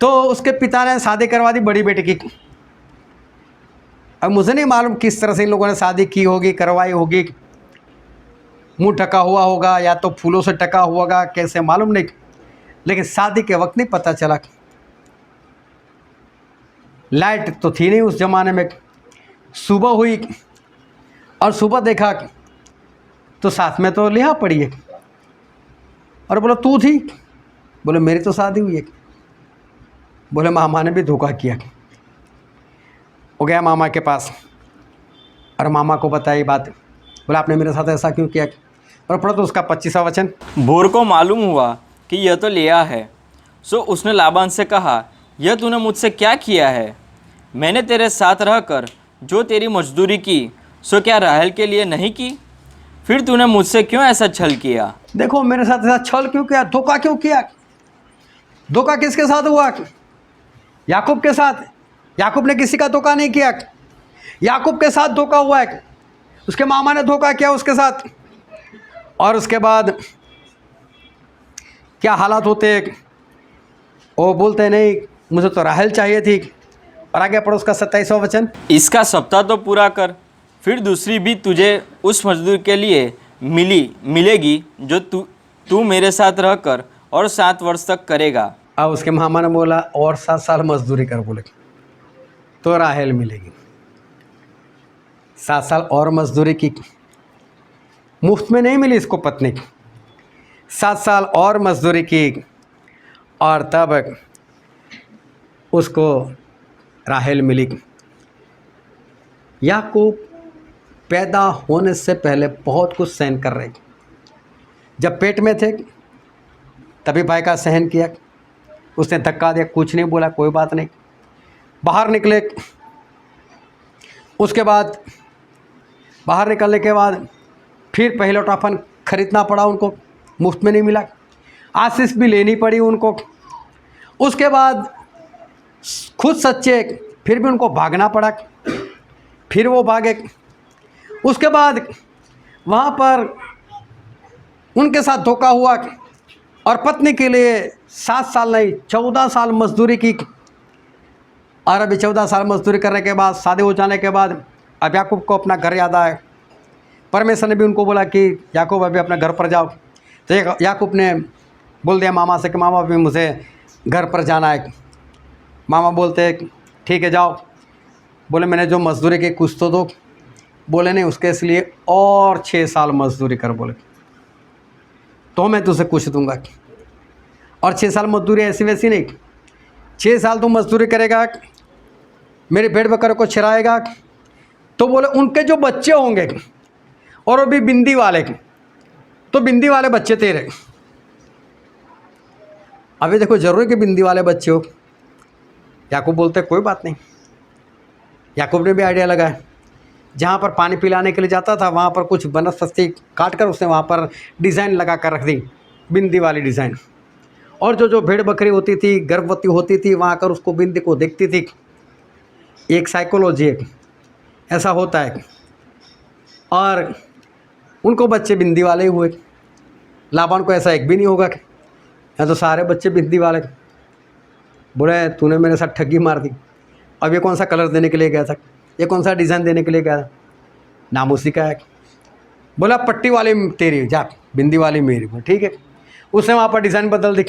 तो उसके पिता ने शादी करवा दी बड़ी बेटी की। अब मुझे नहीं मालूम किस तरह से इन लोगों ने शादी की होगी, करवाई होगी, मुंह ढका हुआ होगा या तो फूलों से ढका हुआ होगा, कैसे मालूम नहीं, लेकिन शादी के वक्त नहीं पता चला। लाइट तो थी नहीं उस ज़माने में। सुबह हुई और सुबह देखा तो साथ में तो लिहा पड़ी है, और बोला तू थी? बोले मेरी तो शादी हुई है। बोले मामा ने भी धोखा किया। हो गया मामा के पास और मामा को बताई बात। बोला आपने मेरे साथ ऐसा क्यों किया? और पढ़ो तो उसका 25वां वचन। भोर को मालूम हुआ कि यह तो लिया है, सो उसने लाबान से कहा, यह तूने मुझसे क्या किया है? मैंने तेरे साथ रहकर जो तेरी मजदूरी की, सो क्या राहेल के लिए नहीं की? फिर तूने मुझसे क्यों ऐसा छल किया? देखो मेरे साथ ऐसा छल क्यों किया, धोखा क्यों किया? धोखा किसके साथ हुआ? याकूब के साथ। याकूब ने किसी का धोखा नहीं किया, याकूब के साथ धोखा हुआ है। उसके मामा ने धोखा किया उसके साथ, और उसके बाद क्या हालात होते हैं, वो बोलते नहीं मुझे तो राहेल चाहिए थी। और आगे पढ़ो उसका 27वां वचन। इसका सप्ताह तो पूरा कर, फिर दूसरी भी तुझे उस मजदूर के लिए मिलेगी जो तू तू मेरे साथ रहकर और 7 वर्ष तक करेगा। अब उसके मामा ने बोला और 7 साल मजदूरी कर, बोले तो राहेल मिलेगी। 7 साल और मजदूरी की, मुफ्त में नहीं मिली इसको पत्नी, 7 साल और मजदूरी की और तब उसको राहेल मिली। याकूब पैदा होने से पहले बहुत कुछ सहन कर रहे, जब पेट में थे तभी भाई का सहन किया, उसने धक्का दिया, कुछ नहीं बोला, कोई बात नहीं। बाहर निकले, उसके बाद बाहर निकलने के बाद फिर पहले टॉफन खरीदना पड़ा उनको, मुफ्त में नहीं मिला, आशीष भी लेनी पड़ी उनको। उसके बाद खुद सच्चे, फिर भी उनको भागना पड़ा, फिर वो भागे। उसके बाद वहाँ पर उनके साथ धोखा हुआ और पत्नी के लिए 7 साल नहीं 14 साल मजदूरी की। और अभी 14 साल मजदूरी करने के बाद, शादी हो जाने के बाद अब याकूब को अपना घर याद आया। परमेश्वर ने भी उनको बोला कि याकूब अभी अपने घर पर जाओ। तो याकूब ने बोल दिया मामा से कि मामा अभी मुझे घर पर जाना है। मामा बोलते हैं ठीक है जाओ। बोले मैंने जो मजदूरी की कुछ तो दो। बोले नहीं, उसके इसलिए और 6 साल मजदूरी कर, बोले तो मैं तुझे कुछ दूंगा। और 6 साल मजदूरी ऐसी वैसी नहीं, 6 साल तू मजदूरी करेगा, मेरे भेड़ बकरे को चराएगा। तो बोले उनके जो बच्चे होंगे और वो भी बिंदी वाले, तो बिंदी वाले बच्चे तेरे। अभी देखो जरूरी कि बिंदी वाले बच्चे हो। याकूब बोलते कोई बात नहीं। याकूब ने भी आइडिया लगाया, जहाँ पर पानी पिलाने के लिए जाता था वहाँ पर कुछ वनस्पति काट कर उसने वहाँ पर डिज़ाइन लगा कर रख दी, बिंदी वाली डिज़ाइन। और जो जो भेड़ बकरी होती थी, गर्भवती होती थी, वहाँ कर उसको बिंदी को देखती थी। एक साइकोलॉजी है, ऐसा होता है। और उनको बच्चे बिंदी वाले ही हुए। लाबान को ऐसा एक भी नहीं होगा, या तो सारे बच्चे बिंदी वाले। बोले तूने मेरे साथ ठगी मार दी। अब ये कौन सा कलर देने के लिए गया था, ये कौन सा डिज़ाइन देने के लिए गया था, नाम उसी का है। बोला पट्टी वाली तेरी, जा बिंदी वाली मेरी। ठीक है, उसने वहाँ पर डिज़ाइन बदल दी,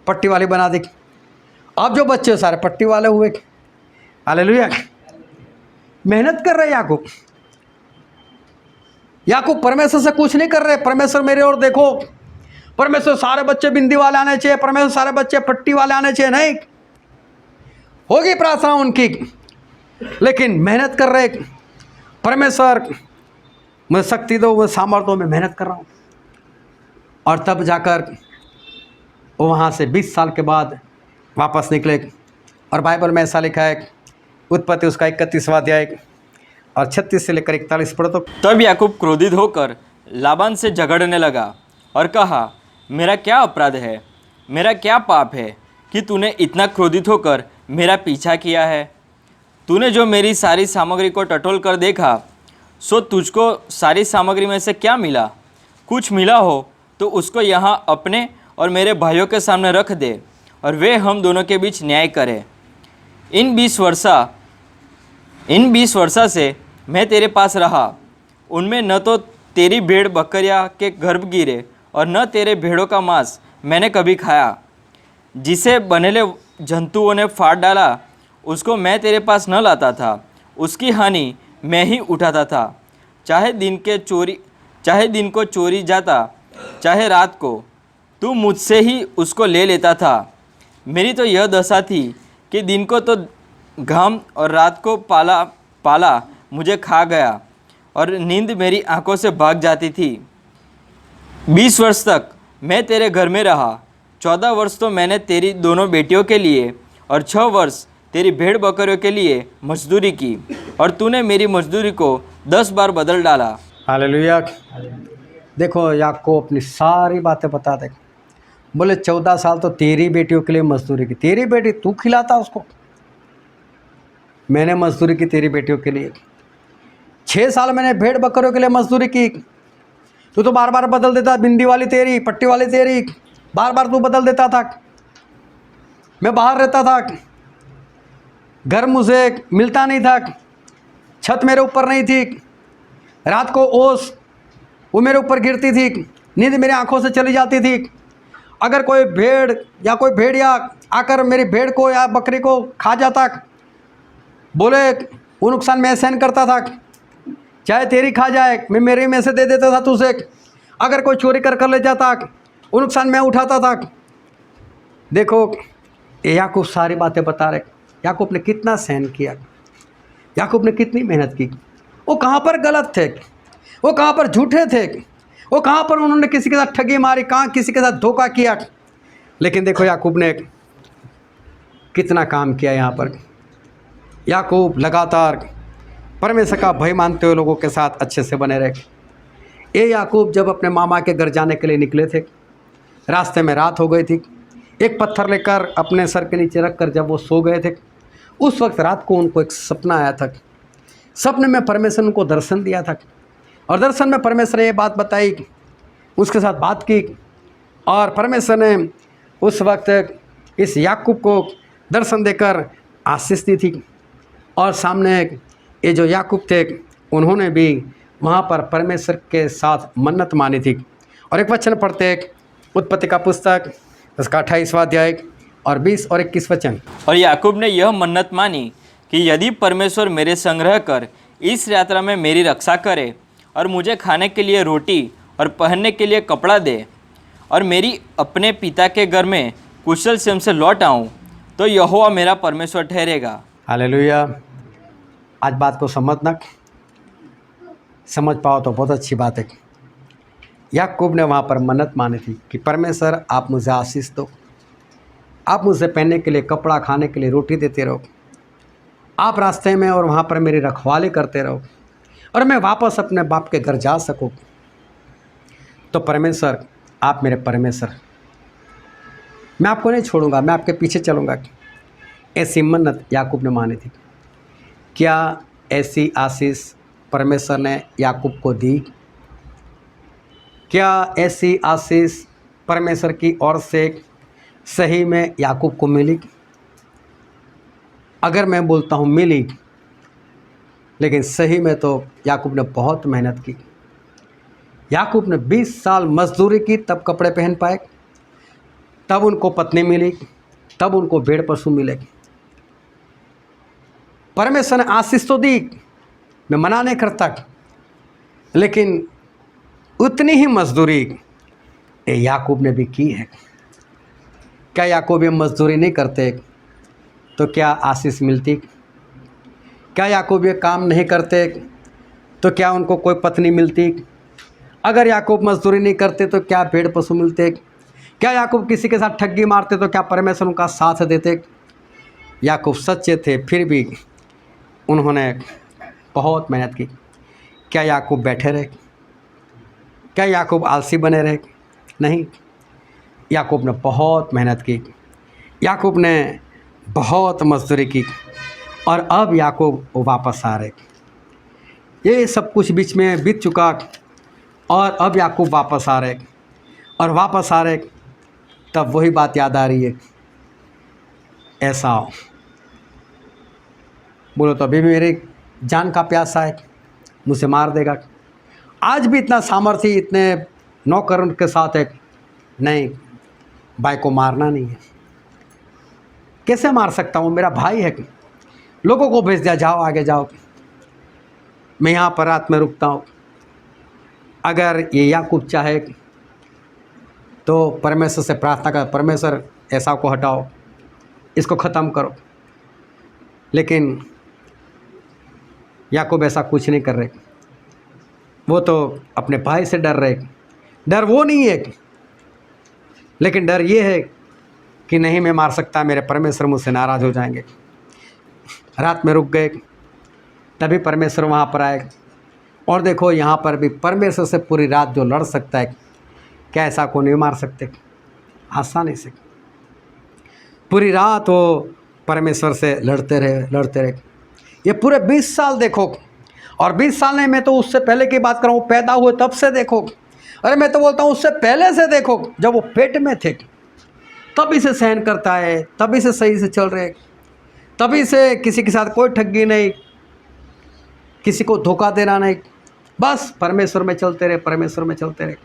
पट्टी वाली बना दी। अब जो बच्चे सारे पट्टी वाले हुए। हालेलुया। मेहनत कर रहे याकूब। याकूब परमेश्वर से कुछ नहीं कर रहे, परमेश्वर मेरे और देखो, परमेश्वर सारे बच्चे बिंदी वाले आने चाहिए, परमेश्वर सारे बच्चे पट्टी वाले आने चाहिए, नहीं। होगी प्रार्थना उनकी, लेकिन मेहनत कर रहे। परमेश्वर मुझे शक्ति दो, वो सामर्थ्य में मेहनत कर रहा हूँ। और तब जाकर वो वहाँ से 20 साल के बाद वापस निकले। और बाइबल में ऐसा लिखा है, उत्पत्ति उसका 31वां अध्याय और 36 से लेकर 41 पढ़ो तो। तब याकूब क्रोधित होकर लाबान से झगड़ने लगा और कहा, मेरा क्या अपराध है, मेरा क्या पाप है कि तूने इतना क्रोधित होकर मेरा पीछा किया है। तूने जो मेरी सारी सामग्री को टटोल कर देखा, सो तुझको सारी सामग्री में से क्या मिला? कुछ मिला हो तो उसको यहाँ अपने और मेरे भाइयों के सामने रख दे और वे हम दोनों के बीच न्याय करें। इन 20 वर्षा से मैं तेरे पास रहा, उनमें न तो तेरी भेड़ बकरियाँ के गर्भ गिरे और न तेरे भेड़ों का मांस मैंने कभी खाया। जिसे बनेले जंतुओं ने फाड़ डाला, उसको मैं तेरे पास न लाता था, उसकी हानि मैं ही उठाता था। चाहे दिन को चोरी जाता, चाहे रात को, तू मुझसे ही उसको ले लेता था। मेरी तो यह दशा थी कि दिन को तो घाम और रात को पाला मुझे खा गया और नींद मेरी आंखों से भाग जाती थी। 20 वर्ष तक मैं तेरे घर में रहा, 14 वर्ष तो मैंने तेरी दोनों बेटियों के लिए और 6 वर्ष तेरी भेड़ बकरियों के लिए मजदूरी की, और तूने मेरी मजदूरी को 10 बार बदल डाला। हालेलुया। देखो याकूब अपनी सारी बातें बता दे। बोले 14 साल तो तेरी बेटियों के लिए मजदूरी की, तेरी बेटी तू खिलाता उसको, मैंने मजदूरी की तेरी बेटियों के लिए। 6 साल मैंने भेड़ बकरियों के लिए मजदूरी की, तू तो बार बार बदल देता, बिंदी वाली तेरी, पट्टी वाली तेरी, बार बार तू बदल देता था। मैं बाहर रहता था, घर मुझे मिलता नहीं था, छत मेरे ऊपर नहीं थी, रात को ओस वो मेरे ऊपर गिरती थी, नींद मेरी आंखों से चली जाती थी। अगर कोई भेड़ या कोई भेड़िया आकर मेरी भेड़ को या बकरी को खा जाता, बोले वो नुकसान मैं सहन करता था, चाहे तेरी खा जाए मैं मेरे में से दे देता था तुझे। अगर कोई चोरी कर ले जाता वो नुकसान मैं उठाता था। देखो ये याकूब सारी बातें बता रहे, याकूब ने कितना सहन किया, याकूब ने कितनी मेहनत की। वो कहाँ पर गलत थे, वो कहाँ पर झूठे थे, वो कहाँ पर उन्होंने किसी के साथ ठगी मारी, कहाँ किसी के साथ धोखा किया। लेकिन देखो याकूब ने कितना काम किया यहाँ पर। याकूब लगातार परमेश्वर का भय मानते हुए लोगों के साथ अच्छे से बने रहे। ये याकूब जब अपने मामा के घर जाने के लिए निकले थे, रास्ते में रात हो गई थी। एक पत्थर लेकर अपने सर के नीचे रख कर जब वो सो गए थे, उस वक्त रात को उनको एक सपना आया था। सपने में परमेश्वर ने उनको दर्शन दिया था और दर्शन में परमेश्वर ने ये बात बताई, उसके साथ बात की और परमेश्वर ने उस वक्त इस याकूब को दर्शन देकर आशीष दी थी। और सामने ये जो याकूब थे उन्होंने भी वहाँ पर परमेश्वर के साथ मन्नत मानी थी। और एक वचन पढ़ते उत्पत्ति का पुस्तक उसका 28वां अध्याय और 20 और 21 वचन। और याकूब ने यह मन्नत मानी कि यदि परमेश्वर मेरे संग्रह कर इस यात्रा में मेरी रक्षा करे और मुझे खाने के लिए रोटी और पहनने के लिए कपड़ा दे और मेरी अपने पिता के घर में कुशल क्षेम से लौट आऊँ, तो यहोवा मेरा परमेश्वर ठहरेगा। हालेलुया। आज बात को समझना, समझ पाओ तो बहुत अच्छी बात है। याकूब ने वहाँ पर मन्नत मानी थी कि परमेश्वर आप मुझे आशीष दो, आप मुझे पहनने के लिए कपड़ा, खाने के लिए रोटी देते रहो, आप रास्ते में और वहाँ पर मेरी रखवाली करते रहो और मैं वापस अपने बाप के घर जा सकूँ। तो परमेश्वर आप मेरे परमेश्वर, मैं आपको नहीं छोड़ूंगा, मैं आपके पीछे चलूँगा। ऐसी मन्नत याकूब ने मानी थी। क्या ऐसी आशीष परमेश्वर ने याकूब को दी? क्या ऐसी आशीष परमेश्वर की ओर से सही में याकूब को मिली? अगर मैं बोलता हूँ मिली, लेकिन सही में तो याकूब ने बहुत मेहनत की। याकूब ने 20 साल मजदूरी की, तब कपड़े पहन पाए, तब उनको पत्नी मिली, तब उनको भेड़ पशु मिले। परमेश्वर ने आशीष तो दी, मैं मना नहीं करता, लेकिन उतनी ही मजदूरी याकूब ने भी की है। क्या याकूब ये मजदूरी नहीं करते तो क्या आशीष मिलती? क्या याकूब ये काम नहीं करते तो क्या उनको कोई पत्नी मिलती? अगर याकूब मजदूरी नहीं करते तो क्या भेड़ पशु मिलते? क्या याकूब किसी के साथ ठगी मारते तो क्या परमेश्वर उनका साथ देते? याकूब सच्चे थे, फिर भी उन्होंने बहुत मेहनत की। क्या याकूब बैठे रहे? क्या याकूब आलसी बने रहे? नहीं, याकूब ने बहुत मेहनत की, याकूब ने बहुत मजदूरी की और अब याकूब वापस आ रहे। ये सब कुछ बीच में बीत चुका और अब याकूब वापस आ रहे और वापस आ रहे, तब वही बात याद आ रही है। ऐसा बोलो तो अभी भी मेरे जान का प्यासा है, मुझे मार देगा। आज भी इतना सामर्थ्य इतने नौकर के साथ है, नहीं, भाई को मारना नहीं है। कैसे मार सकता हूँ? मेरा भाई है। लोगों को भेज दिया, जाओ आगे जाओ, मैं यहाँ पर रात में रुकता हूँ। अगर ये याकूब चाहे तो परमेश्वर से प्रार्थना कर, परमेश्वर ऐसा को हटाओ, इसको ख़त्म करो, लेकिन याकूब ऐसा कुछ नहीं कर रहे। वो तो अपने भाई से डर रहे। डर वो नहीं है, लेकिन डर ये है कि नहीं मैं मार सकता, मेरे परमेश्वर मुझसे नाराज़ हो जाएंगे। रात में रुक गए, तभी परमेश्वर वहाँ पर आए। और देखो यहाँ पर भी परमेश्वर से पूरी रात जो लड़ सकता है, क्या ऐसा को नहीं मार सकते? आसानी से पूरी रात वो परमेश्वर से लड़ते रहे। ये पूरे 20 साल देखो, और 20 साल नहीं, मैं तो उससे पहले की बात कर रहा हूँ, पैदा हुए तब से देखो। अरे मैं तो बोलता हूँ उससे पहले से देखो, जब वो पेट में थे तभी से सहन करता है, तभी से सही से चल रहे, तभी से किसी के साथ कोई ठगी नहीं, किसी को धोखा देना नहीं, बस परमेश्वर में चलते रहे, परमेश्वर में चलते रहे।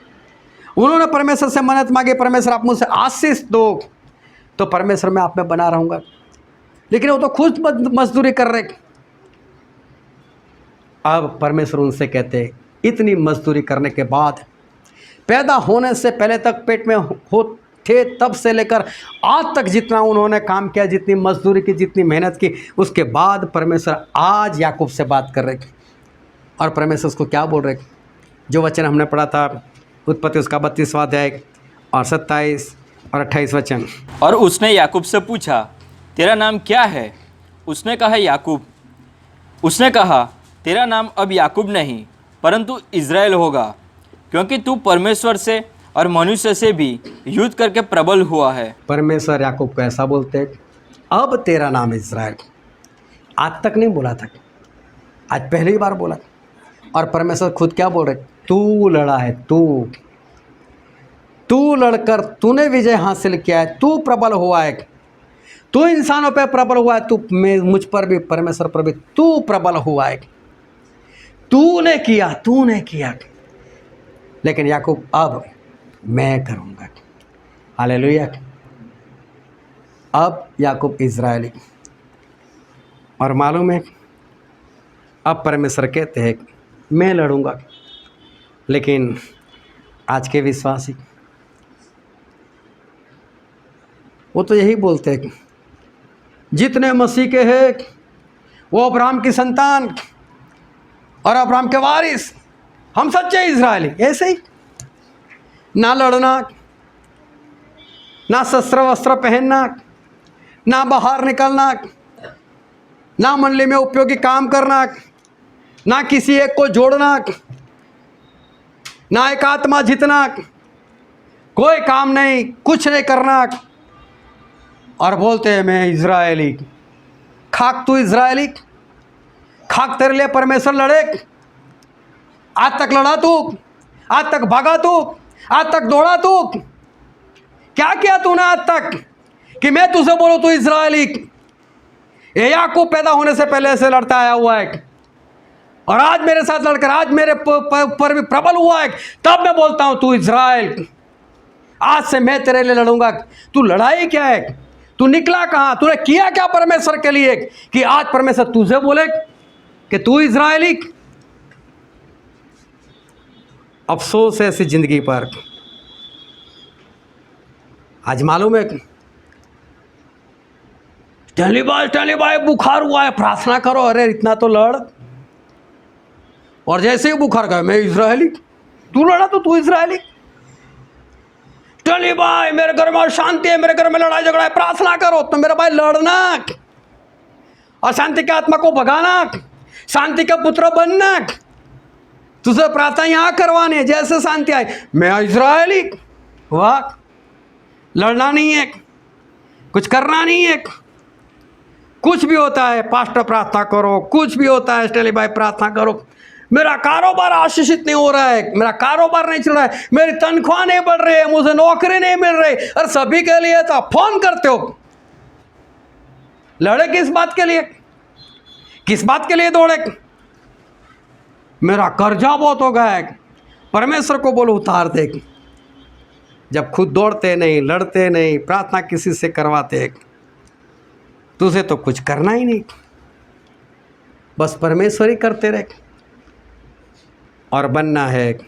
उन्होंने परमेश्वर से मन्नत मांगी, परमेश्वर आप मुझसे आशीष दो तो परमेश्वर मैं आप में बना रहूँगा। लेकिन वो तो खुद मजदूरी कर रहे। अब परमेश्वर उनसे कहते हैं, इतनी मजदूरी करने के बाद, पैदा होने से पहले तक पेट में हो थे तब से लेकर आज तक जितना उन्होंने काम किया, जितनी मजदूरी की, जितनी मेहनत की, उसके बाद परमेश्वर आज याकूब से बात कर रहे। और परमेश्वर उसको क्या बोल रहे? जो वचन हमने पढ़ा था उत्पत्ति उसका 32वां अध्याय और 27 और 28 वचन। और उसने याकूब से पूछा, तेरा नाम क्या है? उसने कहा, याकूब। उसने कहा, तेरा नाम अब याकूब नहीं परंतु इज़राइल होगा, क्योंकि तू परमेश्वर से और मनुष्य से भी युद्ध करके प्रबल हुआ है। परमेश्वर याकूब को ऐसा बोलते हैं, अब तेरा नाम इज़राइल। आज तक नहीं बोला था, आज पहली बार बोला। और परमेश्वर खुद क्या बोल रहे? तू लड़ा है, तू लड़कर तूने विजय हासिल किया है, तू प्रबल हुआ है, तू इंसानों पे प्रबल हुआ है, तू मुझ पर भी, परमेश्वर पर भी तू प्रबल हुआ है। तूने किया। लेकिन याकूब अब मैं करूँगा। हालेलुया। अब याकूब इज़राइली। और मालूम है, अब परमेश्वर कहते हैं मैं लड़ूंगा। लेकिन आज के विश्वासी वो तो यही बोलते हैं, जितने मसीह के हैं वो अब्राहम की संतान और अब्राहम के वारिस, हम सच्चे इज़राइली। ऐसे ही ना लड़ना, ना शस्त्र वस्त्र पहनना, ना बाहर निकलना, ना मंडली में उपयोगी काम करना, ना किसी एक को जोड़ना, ना एक आत्मा जीतना, कोई काम नहीं, कुछ नहीं करना। और बोलते हैं मैं इज़राइली। खाक तू इज़राइली, खाक तेरे लिए परमेश्वर लड़े। आज तक लड़ा तू, आज तक भागा तू, आज तक दौड़ा तू, क्या किया तूने आज तक कि मैं तुझे बोलूं तू इज़राइली? ये याकूब पैदा होने से पहले से लड़ता आया हुआ है और आज मेरे साथ लड़कर आज मेरे पर भी प्रबल हुआ है, तब मैं बोलता हूं तू इज़राइल। आज से मैं तेरे लिए लड़ूंगा। तू लड़ाई क्या है? तू निकला कहां? तूने किया क्या परमेश्वर के लिए कि आज परमेश्वर तुझे बोले कि तू इज़राइली? अफसोस है ऐसी जिंदगी पर। आज मालूम है, स्टैनली भाई बुखार हुआ है, प्रार्थना करो। अरे इतना तो लड़। और जैसे ही बुखार गया, मैं इज़राइली। तू लड़ा तो तू इज़राइली। स्टैनली भाई मेरे घर में शांति है, मेरे घर में लड़ाई झगड़ा है, प्रार्थना करो। तो मेरा भाई लड़ना और शांति की आत्मा को भगाना, शांति का पुत्र बनना, तुझे प्रार्थना यहाँ करवानी है। जैसे शांति आए, मैं इज़राइली। वाह, लड़ना नहीं है, कुछ करना नहीं है। कुछ भी होता है पास्टर प्रार्थना करो, कुछ भी होता है स्टेली भाई प्रार्थना करो। मेरा कारोबार आशीषित नहीं हो रहा है, मेरा कारोबार नहीं चल रहा है, मेरी तनख्वाह नहीं बढ़ रही है, मुझे नौकरी नहीं मिल रही। और सभी के लिए तो फोन करते हो। लड़े किस बात के लिए? किस बात के लिए दौड़े? मेरा कर्जा बहुत हो गया है, परमेश्वर को बोलो उतार दे। जब खुद दौड़ते नहीं, लड़ते नहीं, प्रार्थना किसी से करवाते, तुझे तो कुछ करना ही नहीं, बस परमेश्वर ही करते रहे। और बनना है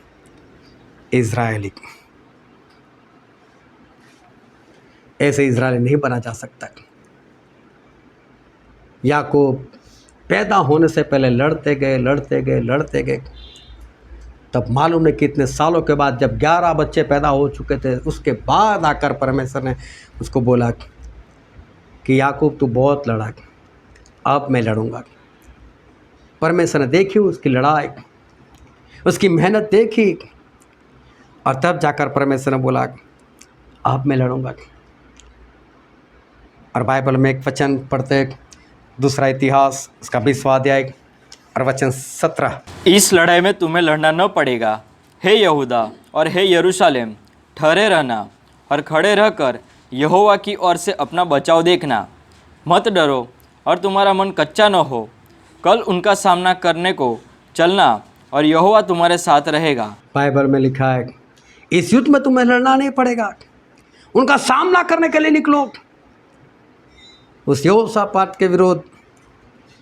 इज़राइली। ऐसे इज़राइली नहीं बना जा सकता। याकूब पैदा होने से पहले लड़ते गए। तब मालूम नहीं कितने सालों के बाद, जब 11 बच्चे पैदा हो चुके थे, उसके बाद आकर परमेश्वर ने उसको बोला कि याकूब तू बहुत लड़ा, अब मैं लड़ूंगा। परमेश्वर ने देखी उसकी लड़ाई, उसकी मेहनत देखी, और तब जाकर परमेश्वर ने बोला अब मैं लड़ूंगा। और बाइबल में एक वचन पढ़ते, दूसरा इतिहास उसका 20वां अध्याय और वचन 17। इस लड़ाई में तुम्हें लड़ना न पड़ेगा, हे यहूदा और हे यरूशलेम, ठहरे रहना और खड़े रहकर यहोवा की ओर से अपना बचाव देखना। मत डरो और तुम्हारा मन कच्चा न हो। कल उनका सामना करने को चलना और यहोवा तुम्हारे साथ रहेगा। बाइबल में लिखा है इस युद्ध में तुम्हें लड़ना नहीं पड़ेगा, उनका सामना करने के लिए निकलो। उस यहोशापात के विरोध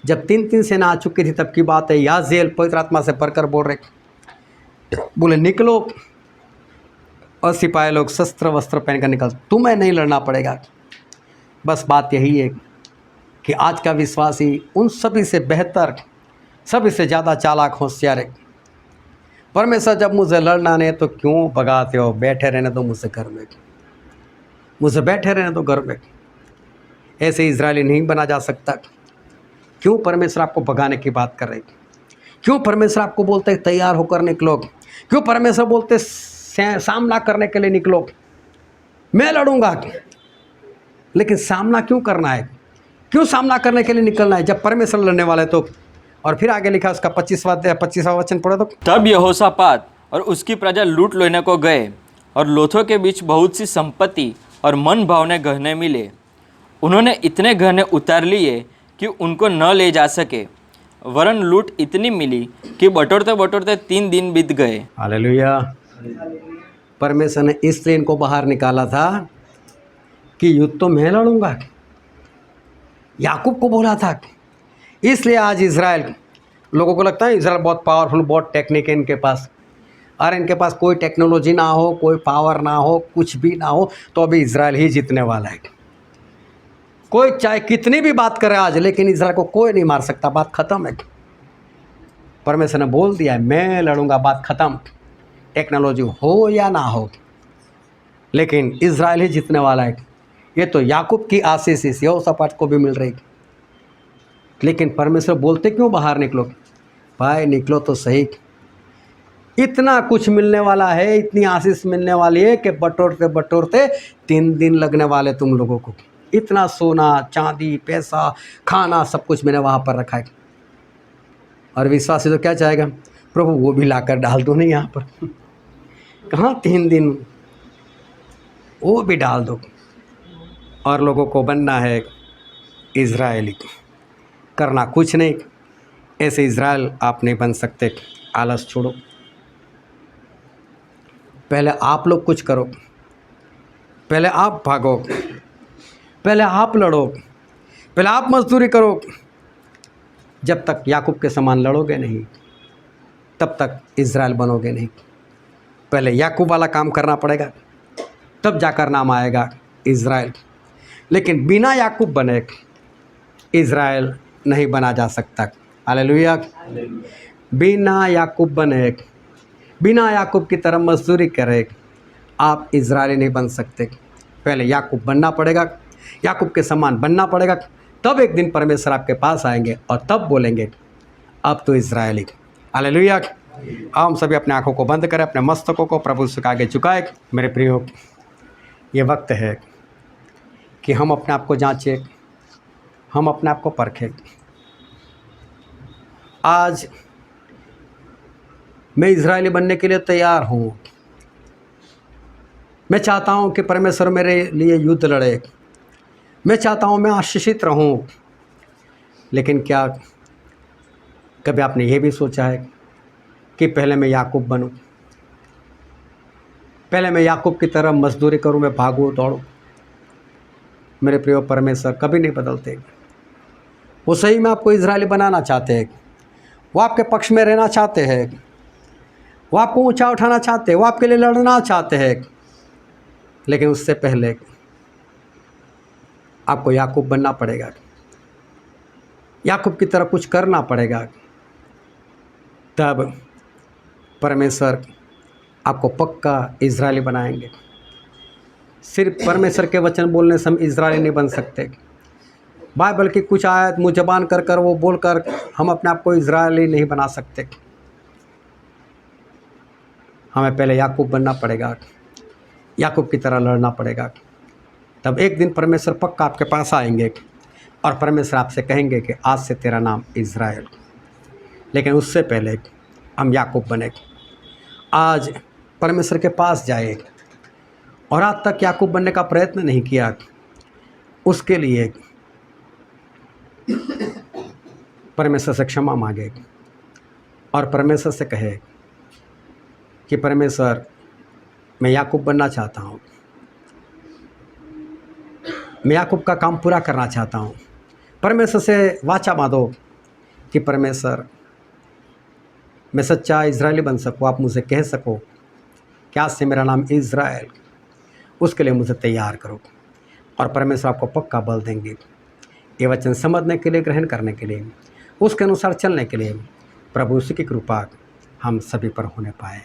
जब 3 सेना आ चुकी थी तब की बात है। याजेल पवित्र आत्मा से पढ़कर बोल रहे, बोले निकलो, और सिपाही लोग शस्त्र वस्त्र पहनकर निकल, तुम्हें नहीं लड़ना पड़ेगा। बस बात यही है कि आज का विश्वासी उन सभी से बेहतर, सभी से ज़्यादा चालाक होशियार है। परमेश्वर जब मुझे लड़ना नहीं तो क्यों भगाते हो, बैठे रहने दो मुझसे घर में, मुझे बैठे रहने दो घर में। ऐसे इजरायली नहीं बना जा सकता। क्यों परमेश्वर आपको भगाने की बात कर रहे, क्यों परमेश्वर आपको बोलते तैयार होकर निकलो, क्यों परमेश्वर बोलते सामना करने के लिए निकलो। मैं लड़ूंगा, लेकिन सामना क्यों करना है, क्यों सामना करने के लिए निकलना है जब परमेश्वर लड़ने वाले तो। और फिर आगे लिखा उसका 25वां वचन पढ़ो तो। तब यहोशापात और उसकी प्रजा लूट लेने को गए, और लोथों के बीच बहुत सी संपत्ति और मन भावने गहने मिले। उन्होंने इतने गहने उतार लिए कि उनको न ले जा सके, वरन लूट इतनी मिली कि बटोरते बटोरते 3 दिन बीत गए। हालेलुया। परमेश्वर ने इसलिए इनको बाहर निकाला था कि युद्ध तो मैं लड़ूंगा। याकूब को बोला था। इसलिए आज इज़राइल, लोगों को लगता है इज़राइल बहुत पावरफुल, बहुत टेक्निक है इनके पास। अरे इनके पास कोई टेक्नोलॉजी ना हो, कोई पावर ना हो, कुछ भी ना हो, तो अभी इज़राइल ही जीतने वाला है। कोई चाहे कितनी भी बात करे आज, लेकिन इज़राइल को कोई नहीं मार सकता। बात ख़त्म है। परमेश्वर ने बोल दिया है मैं लड़ूंगा, बात ख़त्म। टेक्नोलॉजी हो या ना हो, लेकिन इज़राइल ही जीतने वाला है। ये तो याकूब की आशीष इस यहोशापात को भी मिल रही। लेकिन परमेश्वर बोलते क्यों बाहर निकलो, भाई निकलो तो सही। इतना कुछ मिलने वाला है, इतनी आशीष मिलने वाली है कि बटोरते बटोरते 3 दिन लगने वाले तुम लोगों को। इतना सोना चांदी पैसा खाना सब कुछ मैंने वहाँ पर रखा है। और विश्वासी तो क्या चाहेगा, प्रभु वो भी लाकर डाल दो नहीं यहाँ पर। कहाँ 3 दिन, वो भी डाल दो। और लोगों को बनना है इज़राइली, करना कुछ नहीं। ऐसे इज़राइल आप नहीं बन सकते। आलस छोड़ो, पहले आप लोग कुछ करो, पहले आप भागो, पहले आप लड़ो, पहले आप मजदूरी करो। जब तक याकूब के समान लड़ोगे नहीं, तब तक इज़राइल बनोगे नहीं। पहले याकूब वाला काम करना पड़ेगा, तब जाकर नाम आएगा इज़राइल। लेकिन बिना याकूब बने इज़राइल नहीं बना जा सकता। हालेलुया। बिना याकूब बने, बिना याकूब की तरह मजदूरी करे आप इज़राइली नहीं बन सकते। पहले याकूब बनना पड़ेगा, याकूब के समान बनना पड़ेगा, तब एक दिन परमेश्वर आपके पास आएंगे और तब बोलेंगे अब तो इज़राइली। हालेलुया। हम सभी अपने आँखों को बंद करें, अपने मस्तकों को प्रभु से आगे झुकाए। मेरे प्रियो, ये वक्त है कि हम अपने आप को जांचें, हम अपने आप को परखें। आज मैं इज़राइली बनने के लिए तैयार हूँ। मैं चाहता हूँ कि परमेश्वर मेरे लिए युद्ध लड़े। मैं चाहता हूँ मैं आशीषित रहूँ। लेकिन क्या कभी आपने ये भी सोचा है कि पहले मैं याकूब बनूँ, पहले मैं याकूब की तरह मजदूरी करूँ, मैं भागूँ दौड़ूँ। मेरे प्रिय, परमेश्वर कभी नहीं बदलते। वो सही में आपको इज़राइली बनाना चाहते हैं, वो आपके पक्ष में रहना चाहते हैं, वो आपको ऊंचा उठाना चाहते हैं, वो आपके लिए लड़ना चाहते हैं। लेकिन उससे पहले आपको याकूब बनना पड़ेगा, याकूब की तरह कुछ करना पड़ेगा। तब परमेश्वर आपको पक्का इज़राइली बनाएंगे। सिर्फ परमेश्वर के वचन बोलने से हम इज़राइली नहीं बन सकते। बाइबल की कुछ आयत मुँह ज़बान कर कर वो बोलकर हम अपने आप को इज़राइली नहीं बना सकते। हमें पहले याकूब बनना पड़ेगा, याकूब की तरह लड़ना पड़ेगा। तब एक दिन परमेश्वर पक्का आपके पास आएंगे और परमेश्वर आपसे कहेंगे कि आज से तेरा नाम इज़राइल। लेकिन उससे पहले हम याकूब बने। आज परमेश्वर के पास जाए और आज तक याकूब बनने का प्रयत्न नहीं किया, उसके लिए परमेश्वर से क्षमा मांगे। और परमेश्वर से कहे कि परमेश्वर, मैं याकूब बनना चाहता हूँ, मैं याकूब का काम पूरा करना चाहता हूँ। परमेश्वर से वाचा बांधो कि परमेश्वर, मैं सच्चा इजरायली बन सकूँ, आप मुझे कह सको कि आज से मेरा नाम इज़राइल, उसके लिए मुझे तैयार करो। और परमेश्वर आपको पक्का बल देंगे ये वचन समझने के लिए, ग्रहण करने के लिए, उसके अनुसार चलने के लिए। प्रभु यीशु की कृपा हम सभी पर होने पाए।